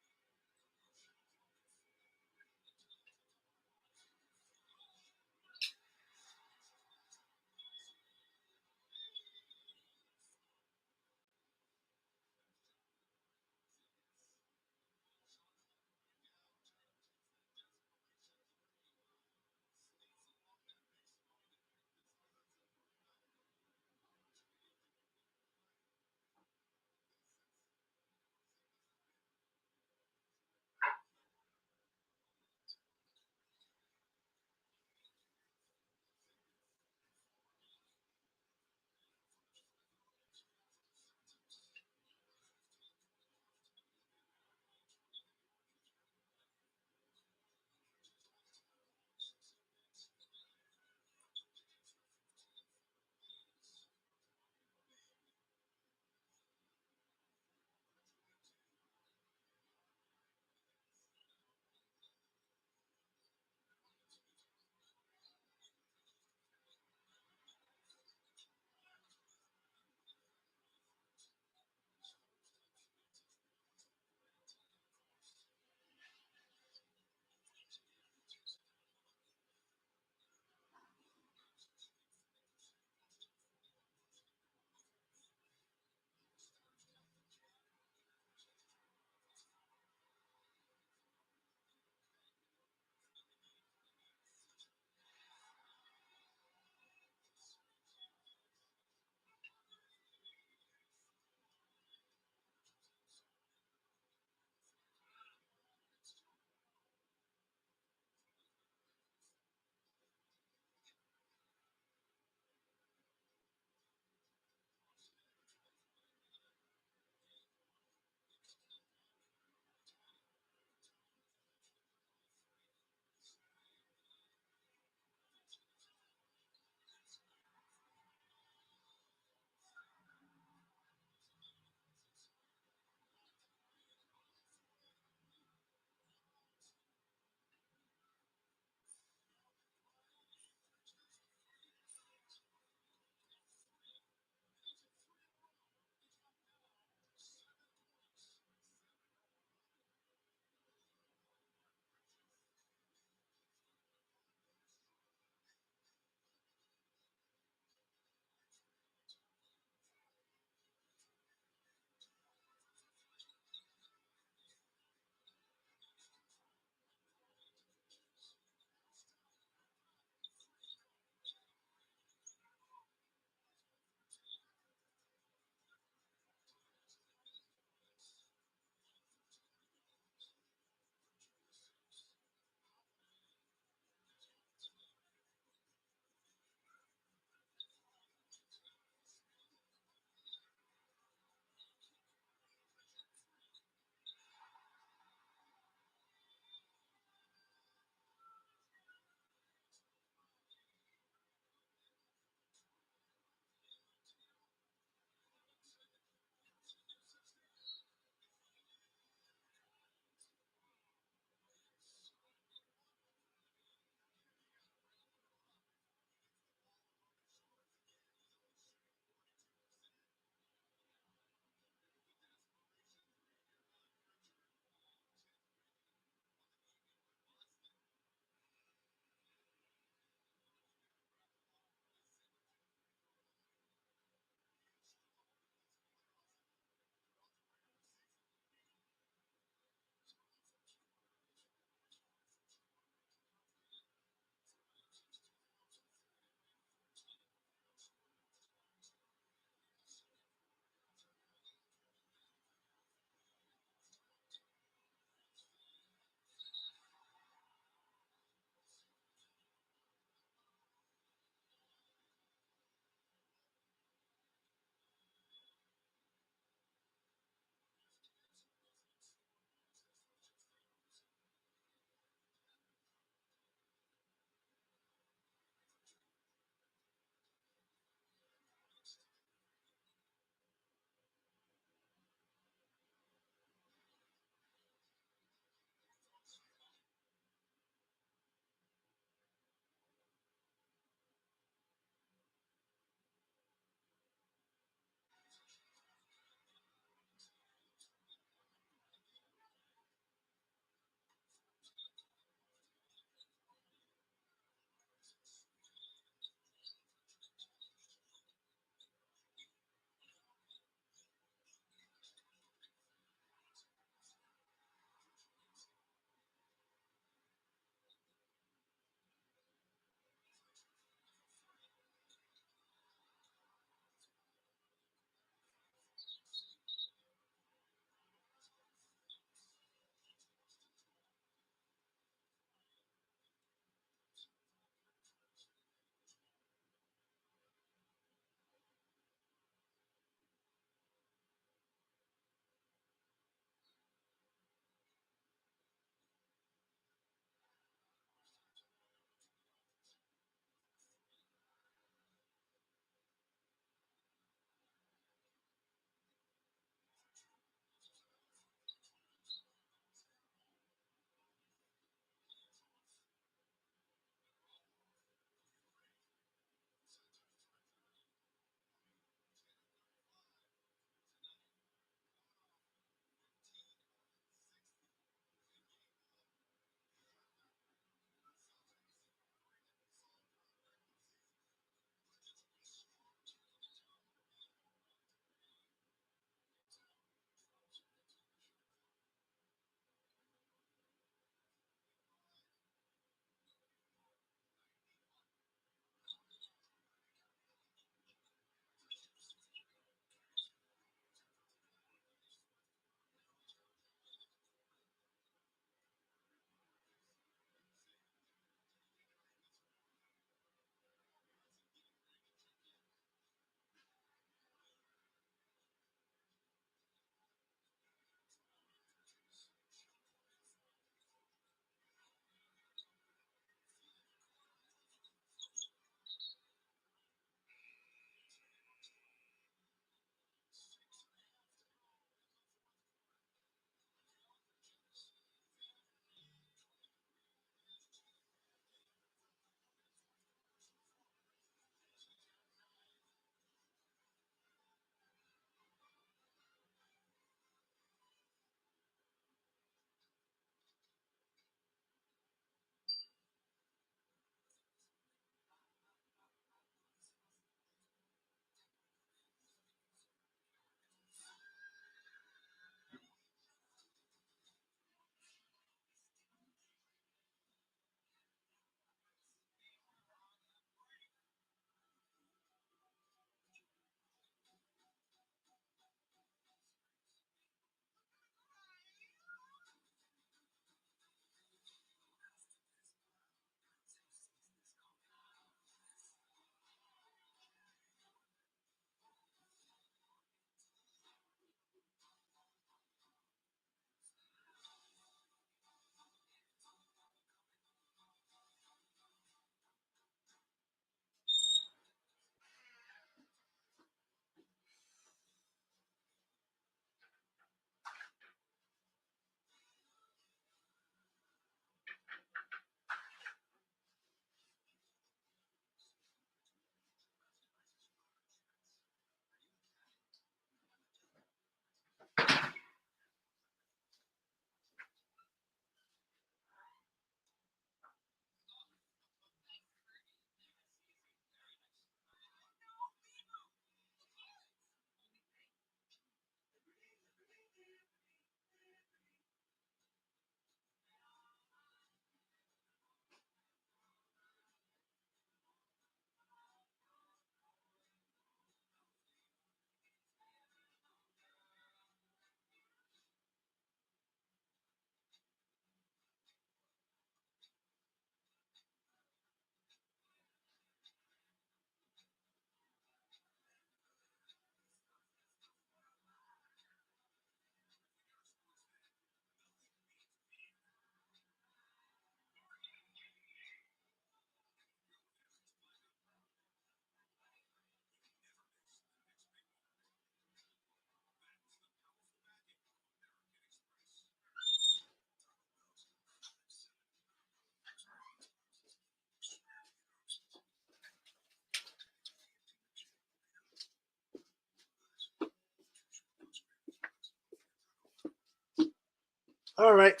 All right.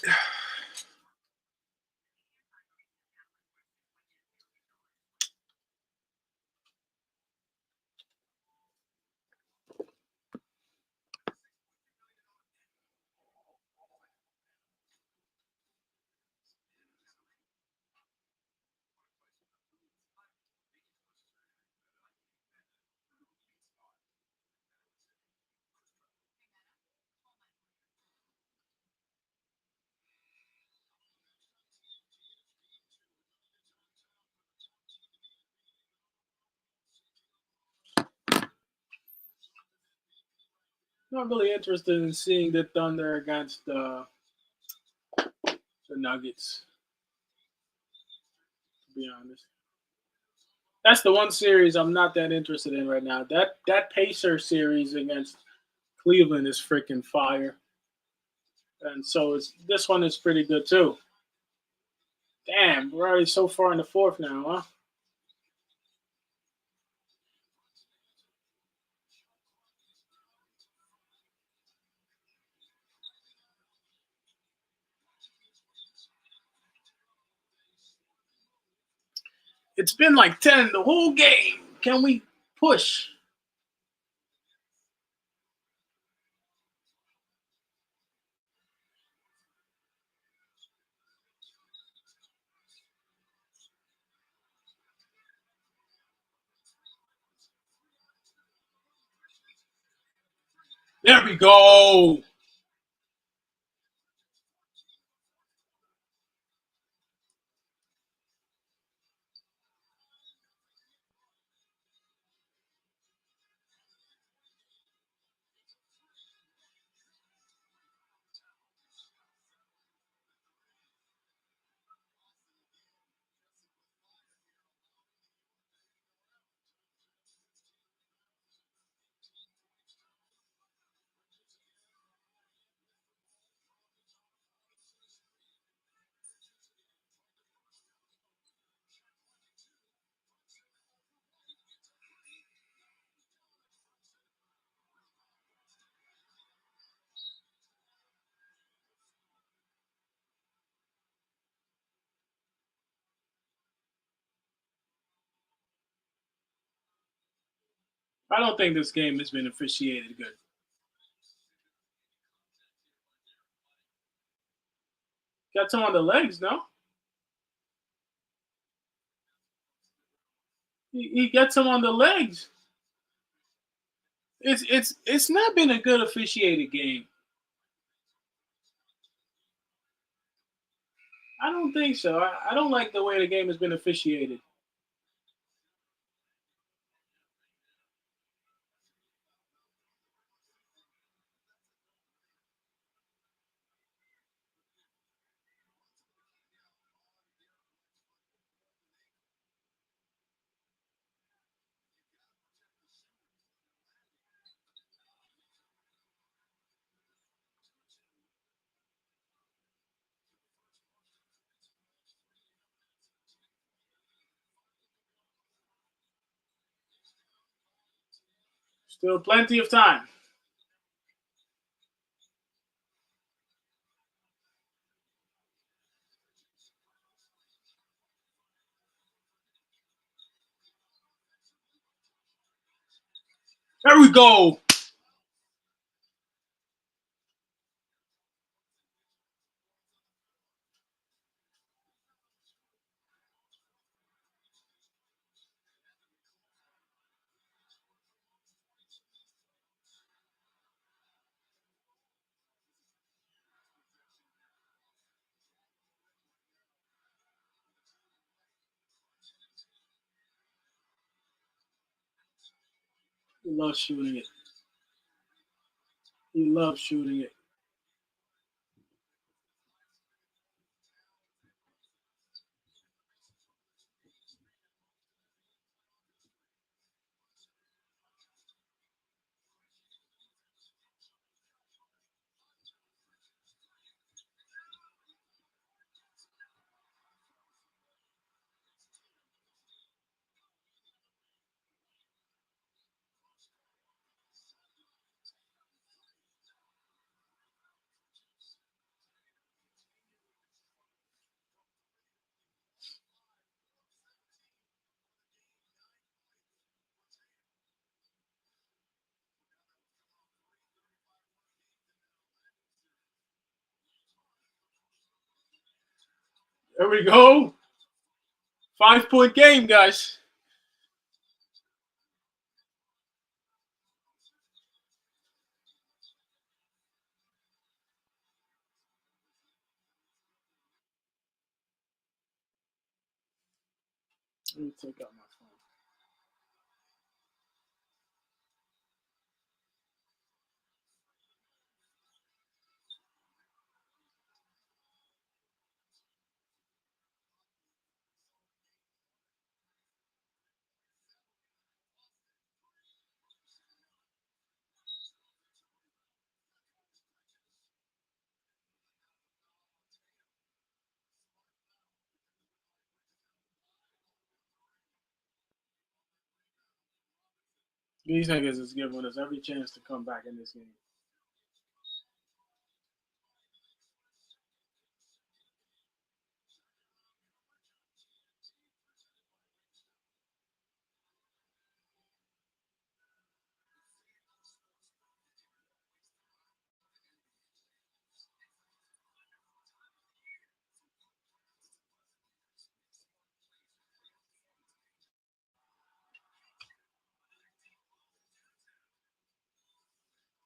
Not really interested in seeing the Thunder against the Nuggets, to be honest. That's the one series I'm not that interested in right now. That Pacer series against Cleveland is freaking fire, and so it's this one is pretty good too. Damn, we're already so far in the fourth now, huh? It's been like 10 the whole game. Can we push? There we go. I don't think this game has been officiated good. Got some on the legs, no? He got some on the legs. It's not been a good officiated game. I don't think so. I don't like the way the game has been officiated. Still plenty of time. There we go. He loves shooting it. He loves shooting it. There we go. 5-point game, guys. Let me take out my phone. These niggas is giving us every chance to come back in this game.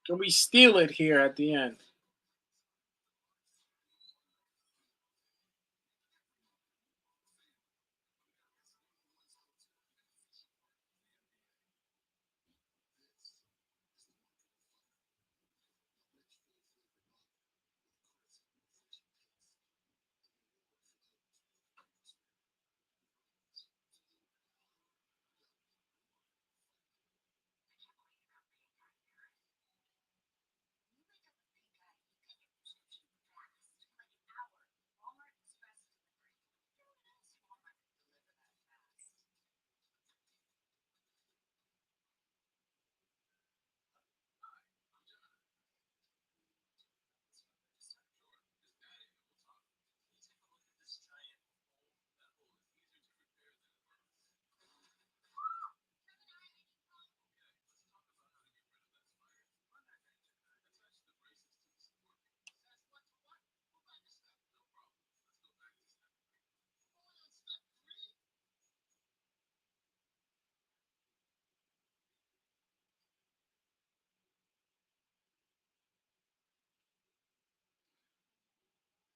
Can we steal it here at the end?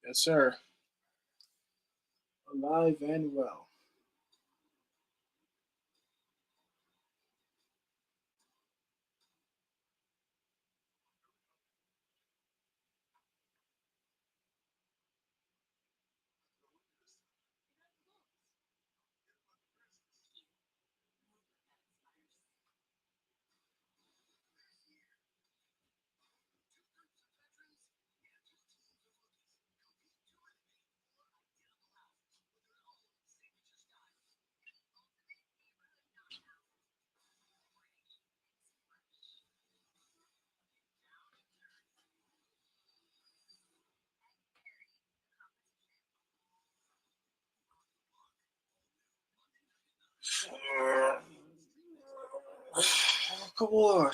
Yes, sir. Alive and well. Come on.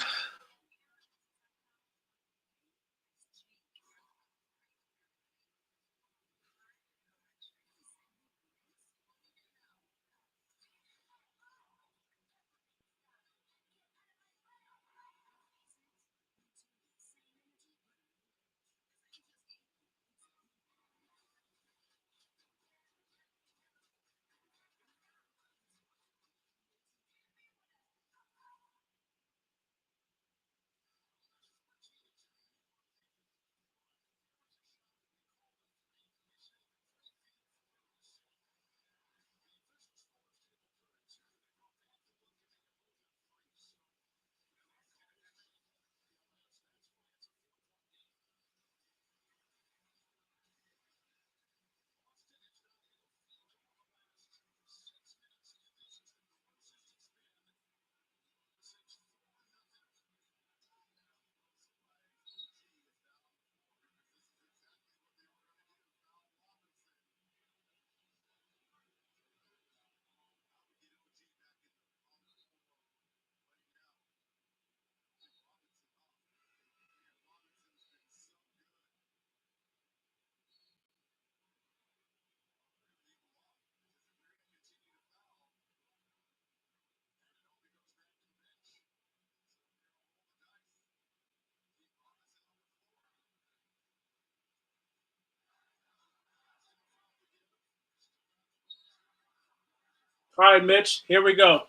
All right, Mitch. Here we go.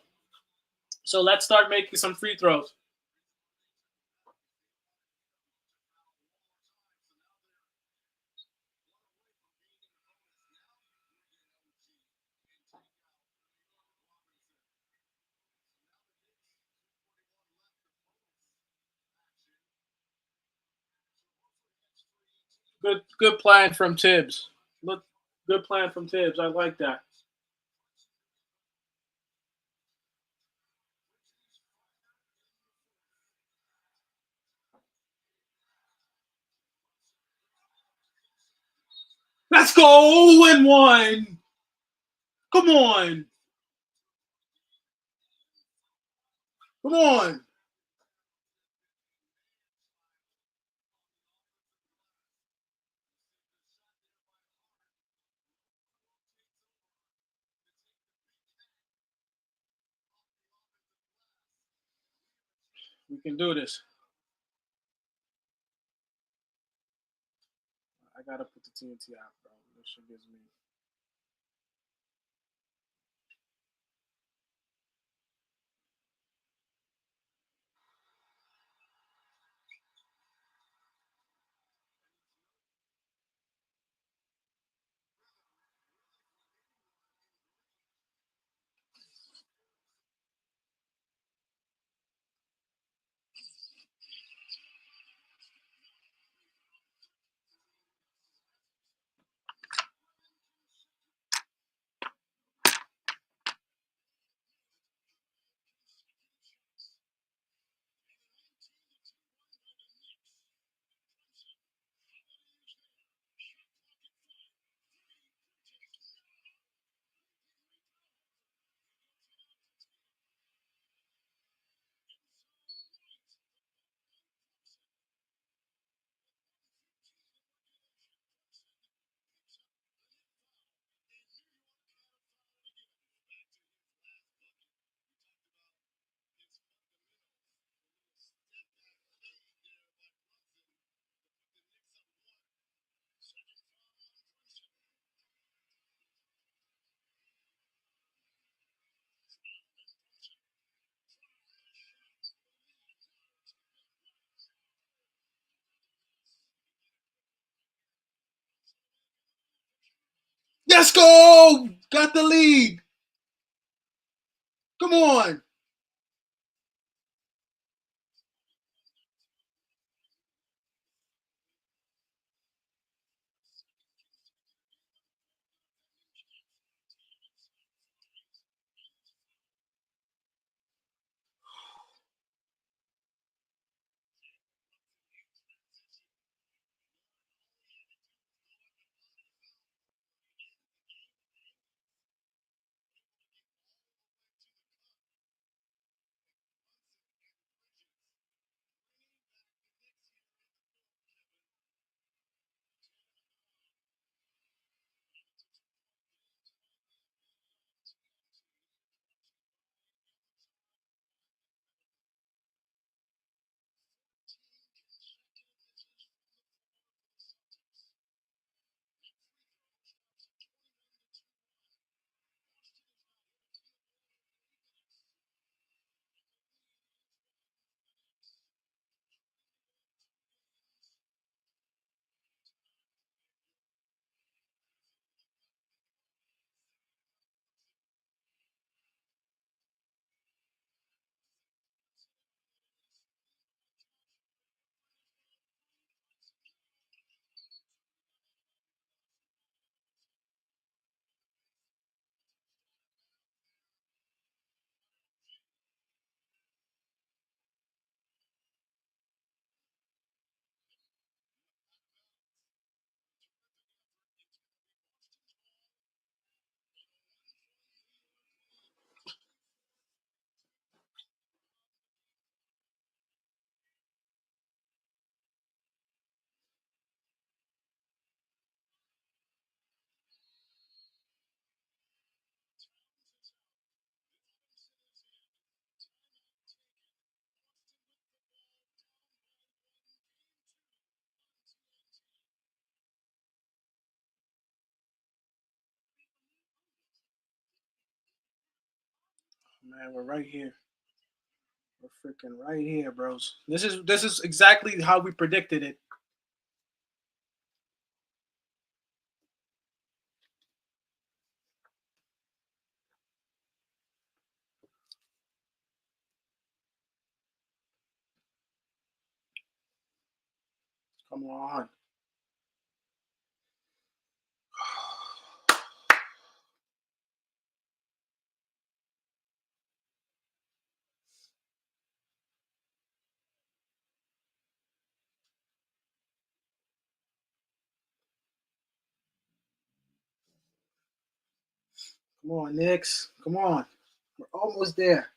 So let's start making some free throws. Good plan from Tibbs. Look, good plan from Tibbs. I like that. Let's go and one. Come on. Come on. We can do this. I gotta put the TNT out, bro. This shit gives me. Let's go! Got the lead. Come on. Man, we're right here. We're freaking right here, bros. This is exactly how we predicted it. Come on. Come on, Knicks. Come on. We're almost there.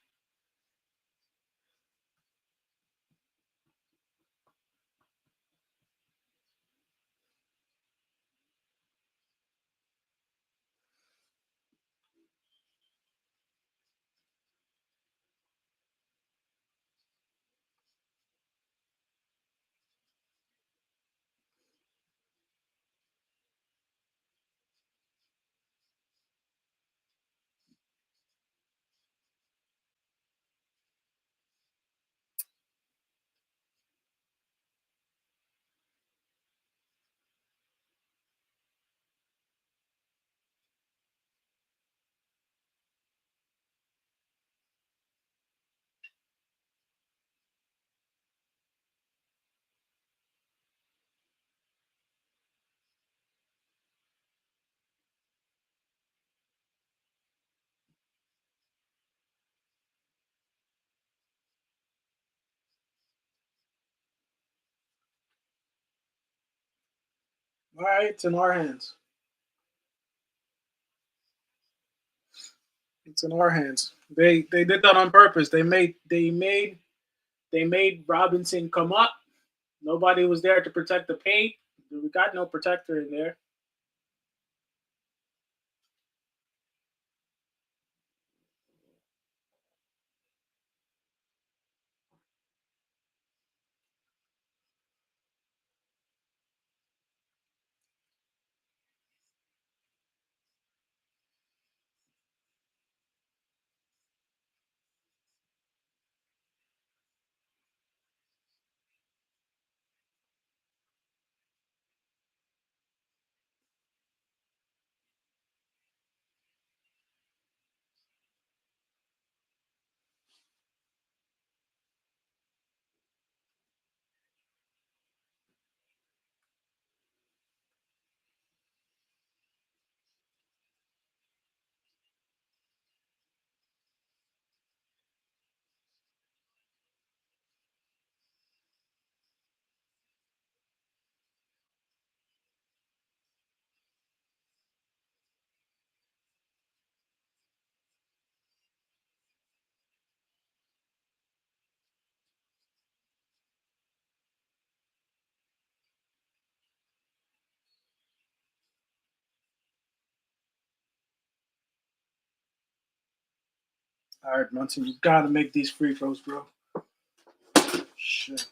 All right, it's in our hands. It's in our hands. They did that on purpose. They made Robinson come up. Nobody was there to protect the paint. We got no protector in there. All right, Munson, you gotta make these free throws, bro. Shit.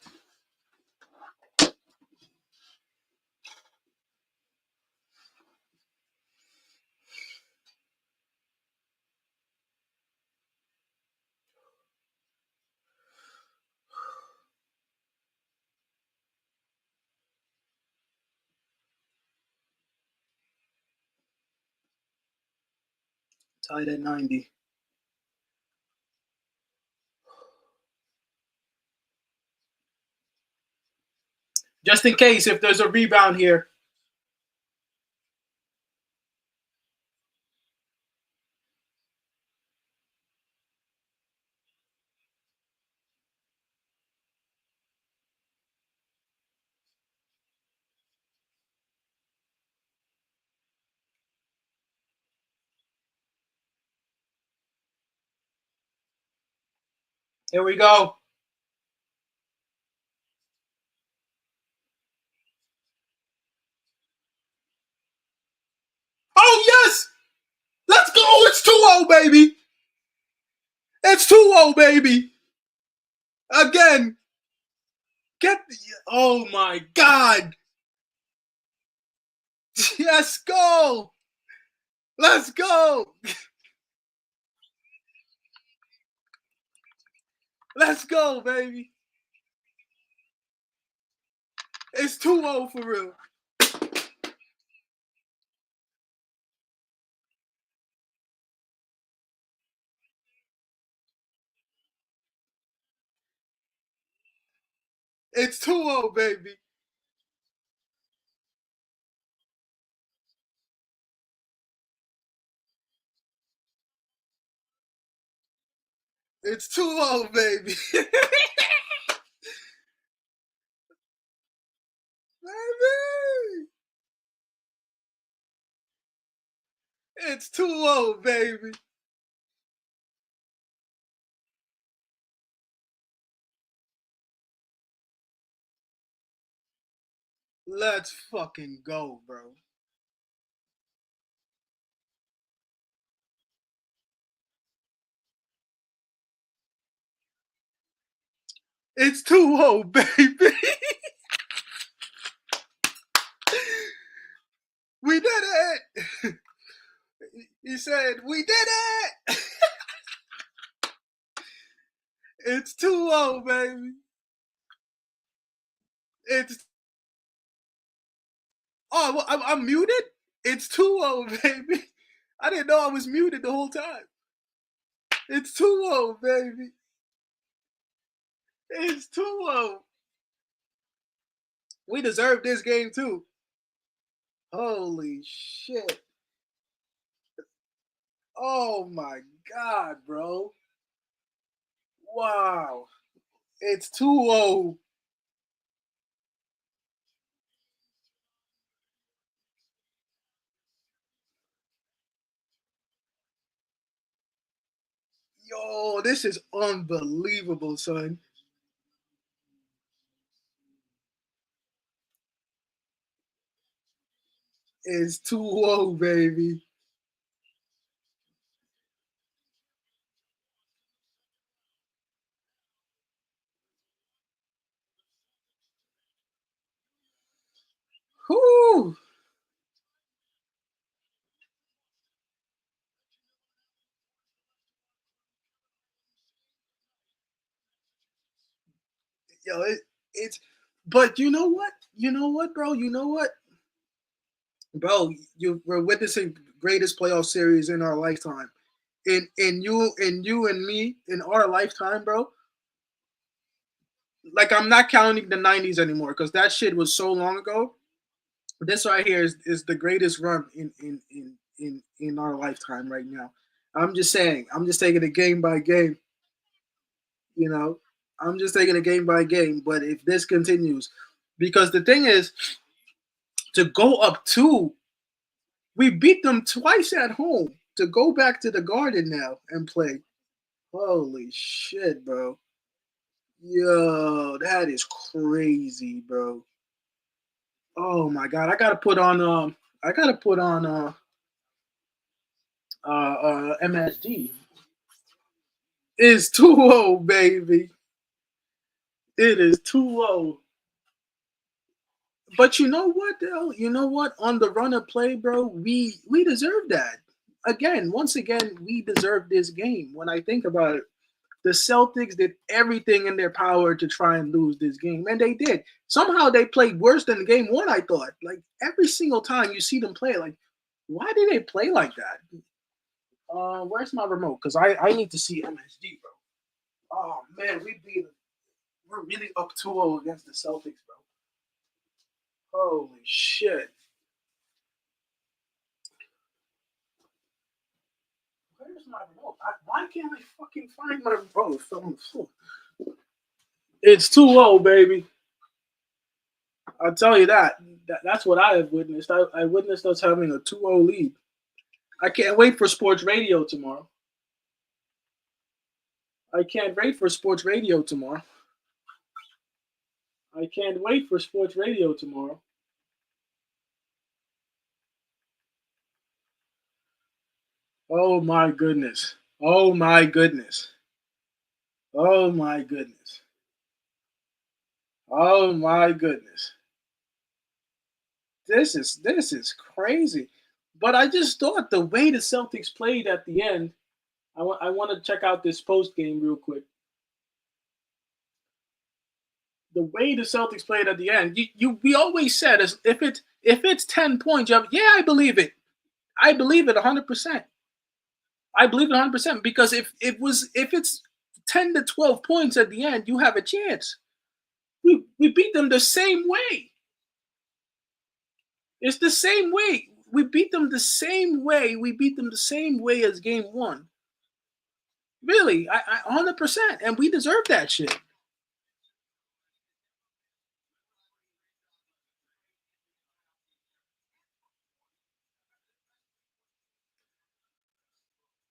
Tied at 90. Just in case if there's a rebound here. Here we go. Oh, yes! Let's go! It's 2-0, baby! It's 2-0, baby! Again! Get the. Oh, my God! Yes, go! Let's go! Let's go, baby. It's 2-0 for real. It's 2-0, baby. It's 2-0, baby. Baby. It's 2-0, baby. Let's fucking go, bro. It's 2-0, baby. We did it. He said, we did it. It's 2-0, baby. It's well, I'm muted. It's 2-0, baby. I didn't know I was muted the whole time. It's 2-0, baby. It's 2-0. We deserve this game too. Holy shit. Oh my god, bro. Wow. It's 2-0. Yo, this is unbelievable, son. It's 2-0, baby. Whoo! Yo, it's but you know what? You know what, bro? You know what? Bro, we're witnessing the greatest playoff series in our lifetime. In you and me in our lifetime, bro. Like I'm not counting the 90s anymore because that shit was so long ago. This right here is the greatest run in our lifetime right now. I'm just saying, I'm just taking it game by game, you know. I'm just taking it game by game. But if this continues, because the thing is, to go up two, we beat them twice at home. To go back to the Garden now and play. Holy shit, bro. Yo, that is crazy, bro. Oh my god, I gotta put on MSG. It's 2-0, baby. It is 2-0. But you know what, though? You know what? On the run of play, bro, we deserve that. Again, once again, we deserve this game. When I think about it, the Celtics did everything in their power to try and lose this game, and they did. Somehow they played worse than game one, I thought. Like every single time you see them play, like, why do they play like that? Where's my remote? Because I need to see MSG, bro. Oh man, we're really up 2-0 against the Celtics, bro. Holy shit. Where's my remote? Why can't I fucking find my remote? It's on the floor. It's 2-0, baby. I'll tell you that's what I have witnessed. I witnessed us having a 2-0 lead. I can't wait for sports radio tomorrow. I can't wait for sports radio tomorrow. I can't wait for sports radio tomorrow. Oh my goodness. Oh my goodness. Oh my goodness. Oh my goodness. This is crazy. But I just thought the way the Celtics played at the end, I want to check out this post game real quick. The way the Celtics played at the end, we always said is if it's 10 points, yeah, I believe it. I believe it 100%. I believe it 100% because if it's 10 to 12 points at the end, you have a chance. We beat them the same way. It's the same way. We beat them the same way. We beat them the same way as game one. Really, I 100%, and we deserve that shit.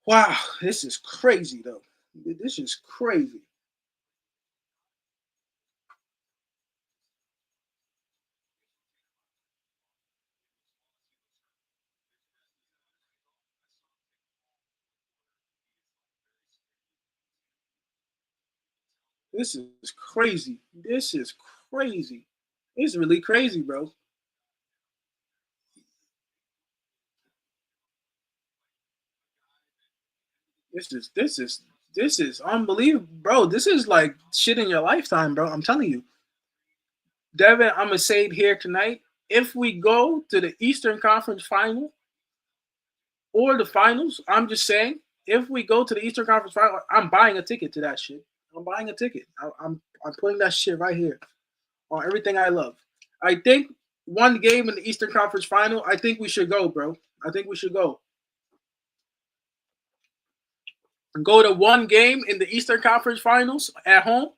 Wow, this is crazy though. This is crazy. This is crazy. This is crazy. It's really crazy, bro. This is unbelievable, bro. This is like shit in your lifetime, bro. I'm telling you, Devin. I'm gonna say it here tonight. If we go to the Eastern Conference Final or the Finals, I'm just saying, if we go to the Eastern Conference Final, I'm buying a ticket to that shit. I'm buying a ticket. I'm putting that shit right here on everything I love. I think one game in the Eastern Conference Final. I think we should go, bro. I think we should go. Go to one game in the Eastern Conference Finals at home.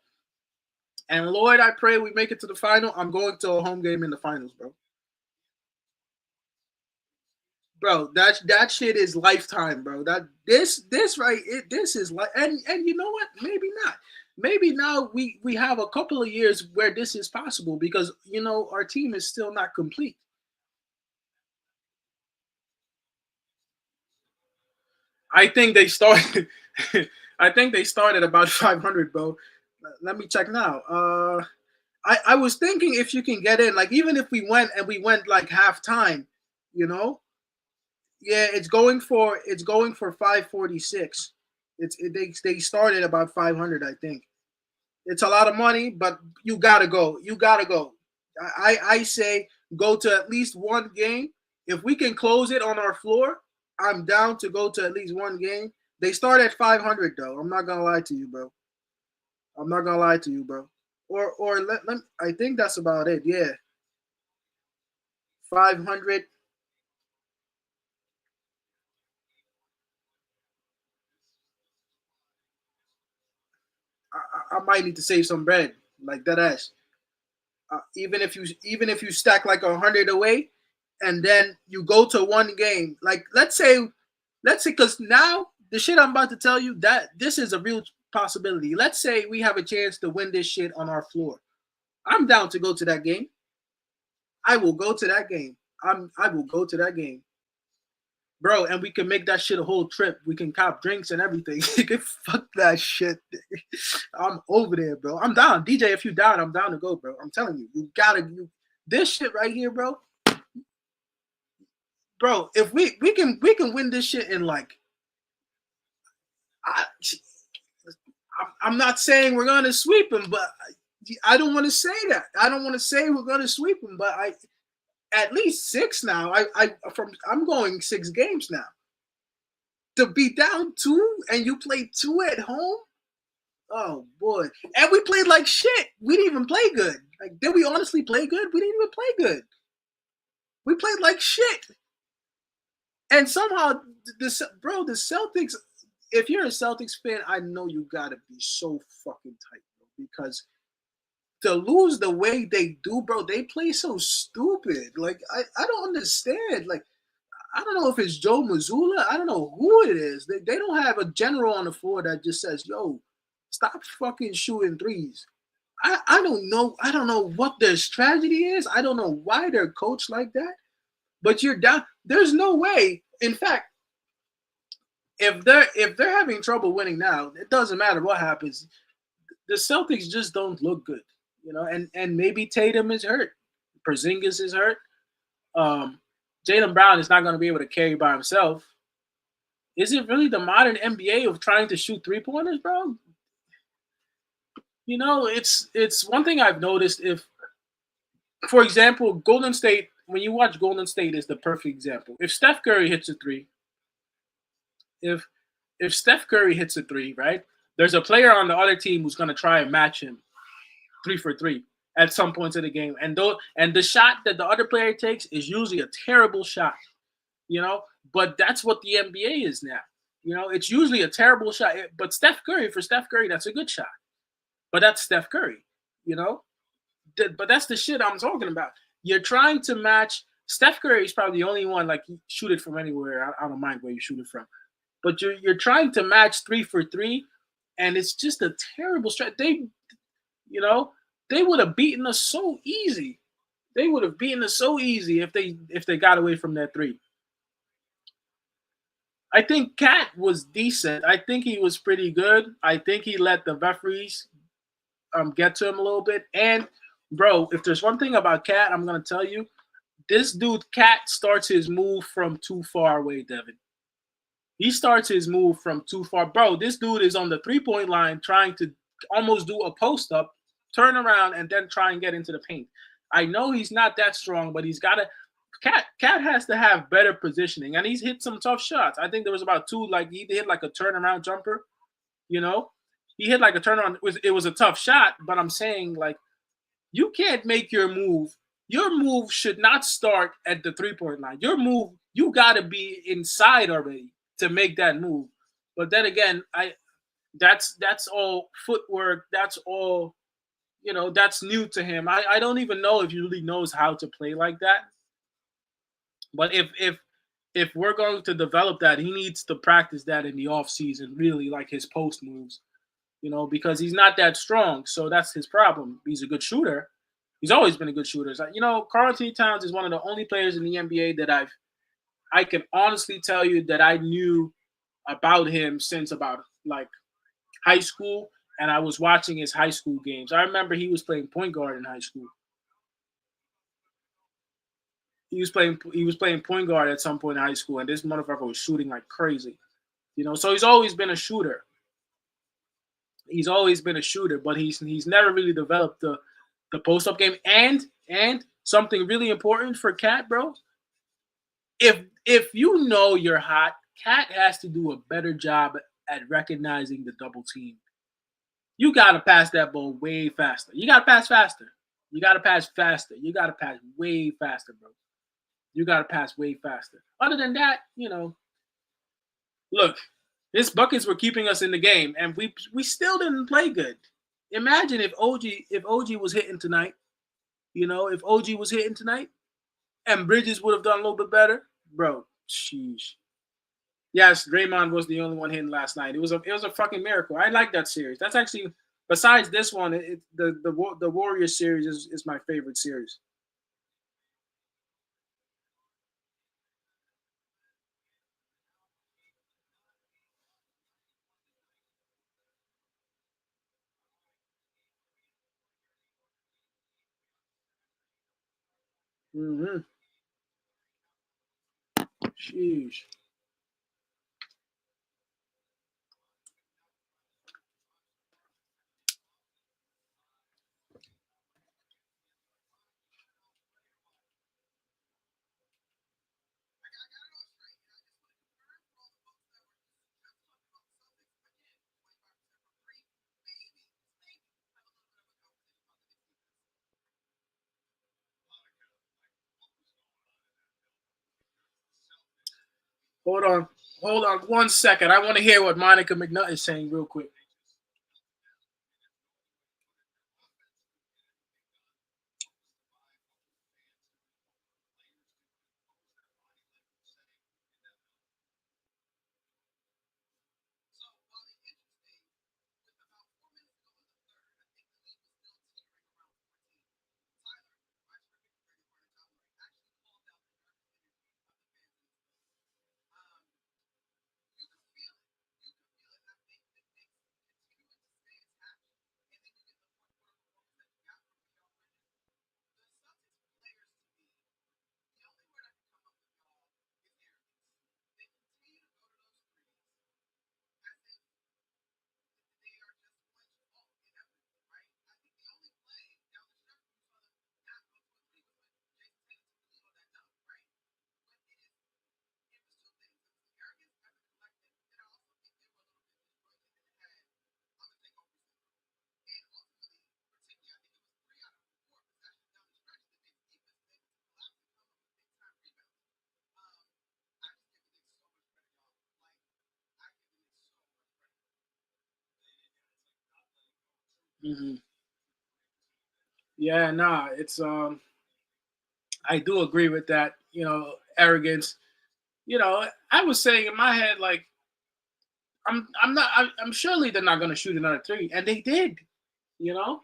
And Lord, I pray we make it to the final. I'm going to a home game in the finals, bro. Bro, that shit is lifetime, bro. That this right, this is like, and you know what? Maybe not. Maybe now we have a couple of years where this is possible because our team is still not complete. I think they started. I think they started about 500, bro. Let me check now. I was thinking if you can get in, like even if we went like halftime, you know, yeah, it's going for 546. They started about 500, I think. It's a lot of money, but you gotta go. You gotta go. I say go to at least one game. If we can close it on our floor, I'm down to go to at least one game. They start at 500 though. I'm not gonna lie to you, bro. I'm not gonna lie to you, bro. Or I think that's about it. Yeah, 500. I might need to save some bread like that ass. Even if you stack like 100 away, and then you go to one game, like let's say because now the shit I'm about to tell you that this is a real possibility. Let's say we have a chance to win this shit on our floor. I'm down to go to that game. I will go to that game. I will go to that game, bro, and we can make that shit a whole trip. We can cop drinks and everything. Fuck that shit. I'm over there, bro. I'm down. DJ, if you down, I'm down to go, bro. I'm telling you, this shit right here, bro. Bro, if we can win this shit in like I, I'm not saying we're gonna sweep them, but I don't want to say that. I don't want to say we're gonna sweep them, but I at least six now. I'm going 6 games now. To be down two and you play two at home. Oh boy. And we played like shit. We didn't even play good. Like, did we honestly play good? We didn't even play good. We played like shit. And somehow the Celtics, if you're a Celtics fan, I know you gotta be so fucking tight, bro, because to lose the way they do, bro, they play so stupid. Like I don't understand. Like I don't know if it's Joe Mazzulla. I don't know who it is. They don't have a general on the floor that just says, "Yo, stop fucking shooting threes." I don't know. I don't know what their strategy is. I don't know why they're coached like that. But you're down. There's no way. In fact, if they're having trouble winning now, it doesn't matter what happens. The Celtics just don't look good, and maybe Tatum is hurt, Porzingis is hurt. Um, Jaylen Brown is not going to be able to carry by himself. Is it really the modern NBA of trying to shoot 3 pointers, bro? It's one thing I've noticed. If, for example, Golden State, when you watch Golden State, is the perfect example. If Steph Curry hits a three, if if Steph Curry hits a three, right? There's a player on the other team who's going to try and match him 3 for 3 at some points of the game, and the shot that the other player takes is usually a terrible shot, you know. But that's what the NBA is now. It's usually a terrible shot. But Steph Curry, that's a good shot. But that's Steph Curry, you know. But that's the shit I'm talking about. You're trying to match. Steph Curry is probably the only one, like, you shoot it from anywhere. I don't mind where you shoot it from, but you're trying to match 3 for 3, and it's just a terrible stretch. You know, they would have beaten us so easy. They would have beaten us so easy if they got away from that three. I think Cat was decent. I think he was pretty good. I think he let the referees get to him a little bit. And bro, if there's one thing about Cat, I'm gonna tell you, this dude Cat starts his move from too far away, Devin. He starts his move from too far. Bro, this dude is on the 3 point line trying to almost do a post up, turn around, and then try and get into the paint. I know he's not that strong, but he's got to. Cat has to have better positioning, and he's hit some tough shots. I think there was about two, like he hit like a turnaround jumper. You know, he hit like a turnaround. It was a tough shot, but I'm saying, like, you can't make your move. Your move should not start at the 3 point line. Your move, you got to be inside already to make that move. But then again, that's all footwork. That's all, that's new to him. I don't even know if he really knows how to play like that. But if we're going to develop that, he needs to practice that in the off season, really, like his post moves, because he's not that strong. So that's his problem. He's a good shooter. He's always been a good shooter. Karl Anthony Towns is one of the only players in the NBA that I can honestly tell you that I knew about him since about, like, high school, and I was watching his high school games. I remember he was playing point guard in high school. He was playing point guard at some point in high school, and this motherfucker was shooting like crazy. So he's always been a shooter. He's always been a shooter, but he's never really developed the post up game. And something really important for Cat, bro. If you know you're hot, Cat has to do a better job at recognizing the double team. You gotta pass that ball way faster. You gotta pass faster. You gotta pass faster. You gotta pass way faster, bro. You gotta pass way faster. Other than that, look, his buckets were keeping us in the game, and we still didn't play good. Imagine if OG was hitting tonight. If OG was hitting tonight, and Bridges would have done a little bit better, bro. Sheesh. Yes, Draymond was the only one hitting last night. It was a fucking miracle. I like that series. That's actually, besides this one, the Warriors series is my favorite series. Mm-hmm. Sheesh. Hold on. Hold on 1 second. I want to hear what Monica McNutt is saying real quick. Hmm. Yeah, nah, it's I do agree with that. Arrogance. I was saying in my head like I'm not I'm surely they're not going to shoot another three, and they did. You know,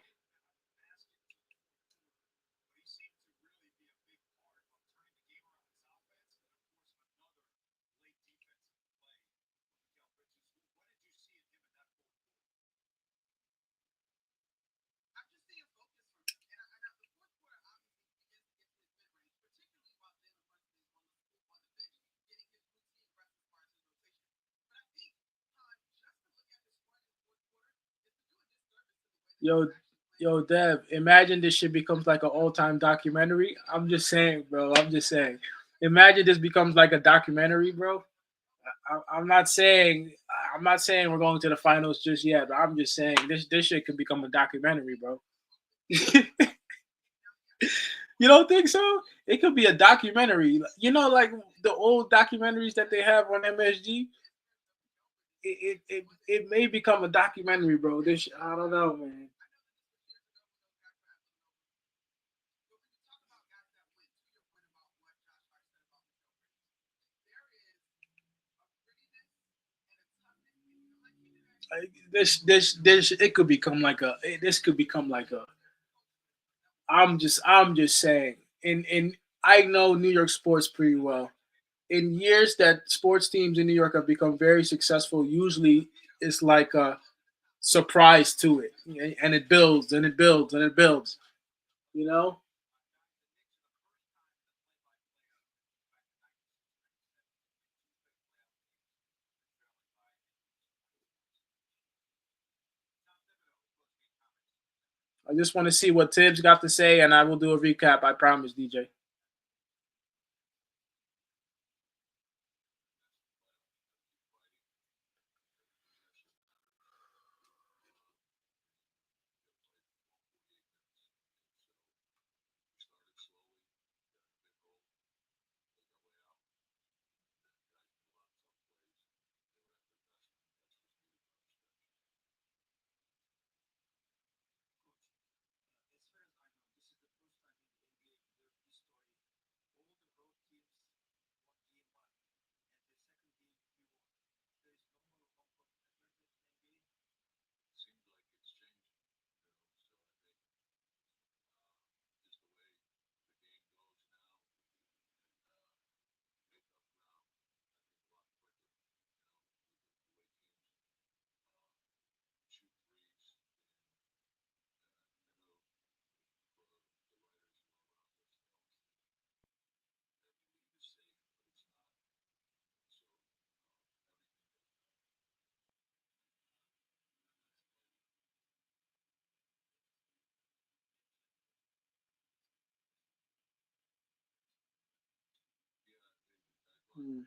yo, Dev, imagine this shit becomes like an all time documentary. I'm just saying, bro. I'm just saying. Imagine this becomes like a documentary, bro. I'm not saying we're going to the finals just yet, but I'm just saying this shit could become a documentary, bro. You don't think so? It could be a documentary. Like the old documentaries that they have on MSG. It may become a documentary, bro. This I don't know, man. This it could become like a this could become like a I'm just saying in I know New York sports pretty well. In years that sports teams in New York have become very successful, usually it's like a surprise to it, and it builds and it builds and it builds. You know, I just want to see what Tibbs got to say, and I will do a recap. I promise, DJ. Hmm.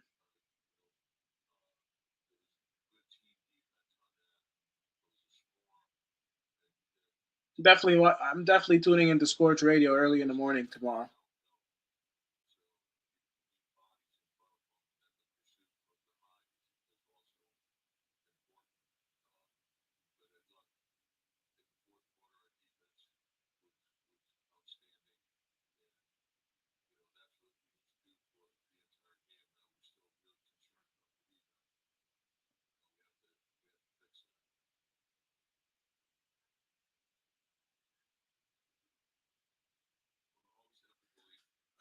Definitely, I'm definitely tuning into sports radio early in the morning tomorrow.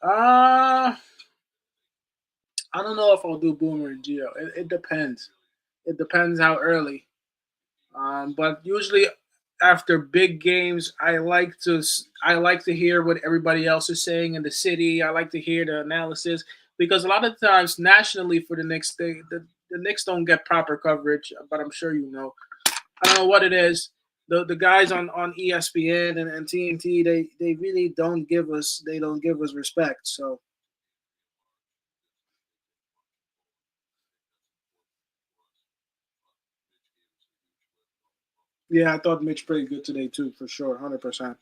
Uh I don't know if I'll do Boomer and Geo. It depends. It depends how early. But usually after big games, I like to hear what everybody else is saying in the city. I like to hear the analysis because a lot of times nationally for the Knicks, the Knicks don't get proper coverage. But I'm sure you know. I don't know what it is. The guys on ESPN and TNT they really don't give us respect. So yeah, I thought Mitch played good today too, for sure, 100%.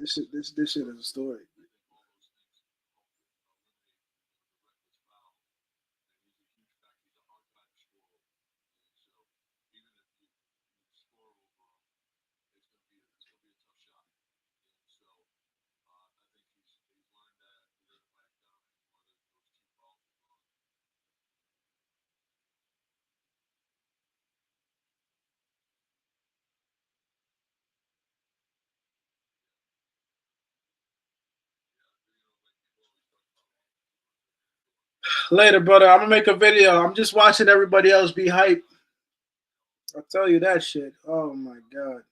This shit is a story. Later, brother. I'm gonna make a video. I'm just watching everybody else be hype. I'll tell you that shit. Oh my god.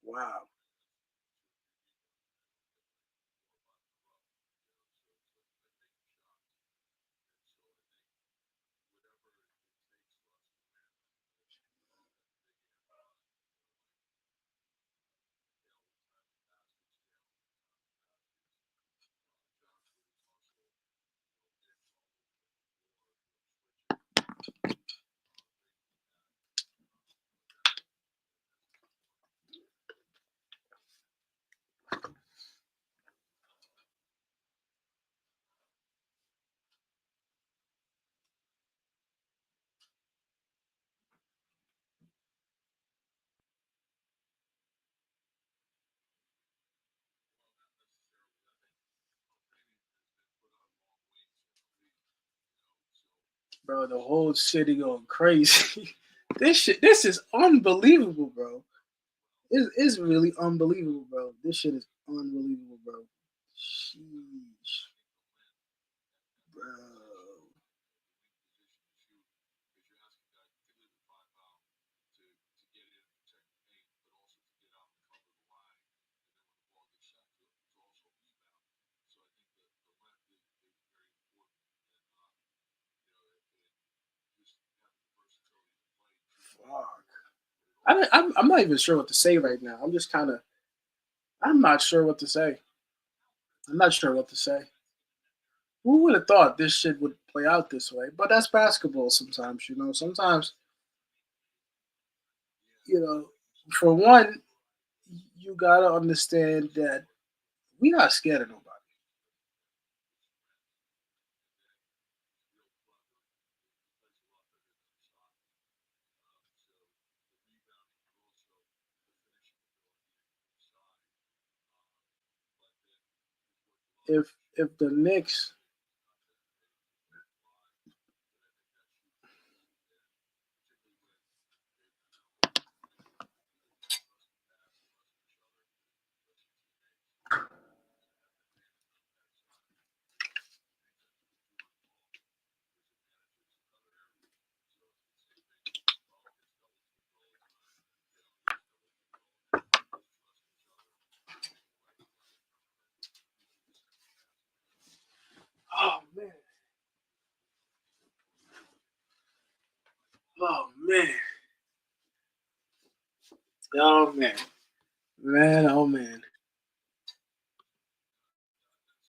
Wow. Bro, the whole city going crazy. This is unbelievable, bro. It's really unbelievable, bro. This shit is unbelievable, bro. Sheesh, bro. Fuck. I'm not even sure what to say right now. I'm just kind of. I'm not sure what to say. I'm not sure what to say. Who would have thought this shit would play out this way? But that's basketball sometimes, you know. Sometimes, you know, for one, you gotta understand that we not scared of nobody. If the Knicks, oh man, oh man, oh man, man, oh man.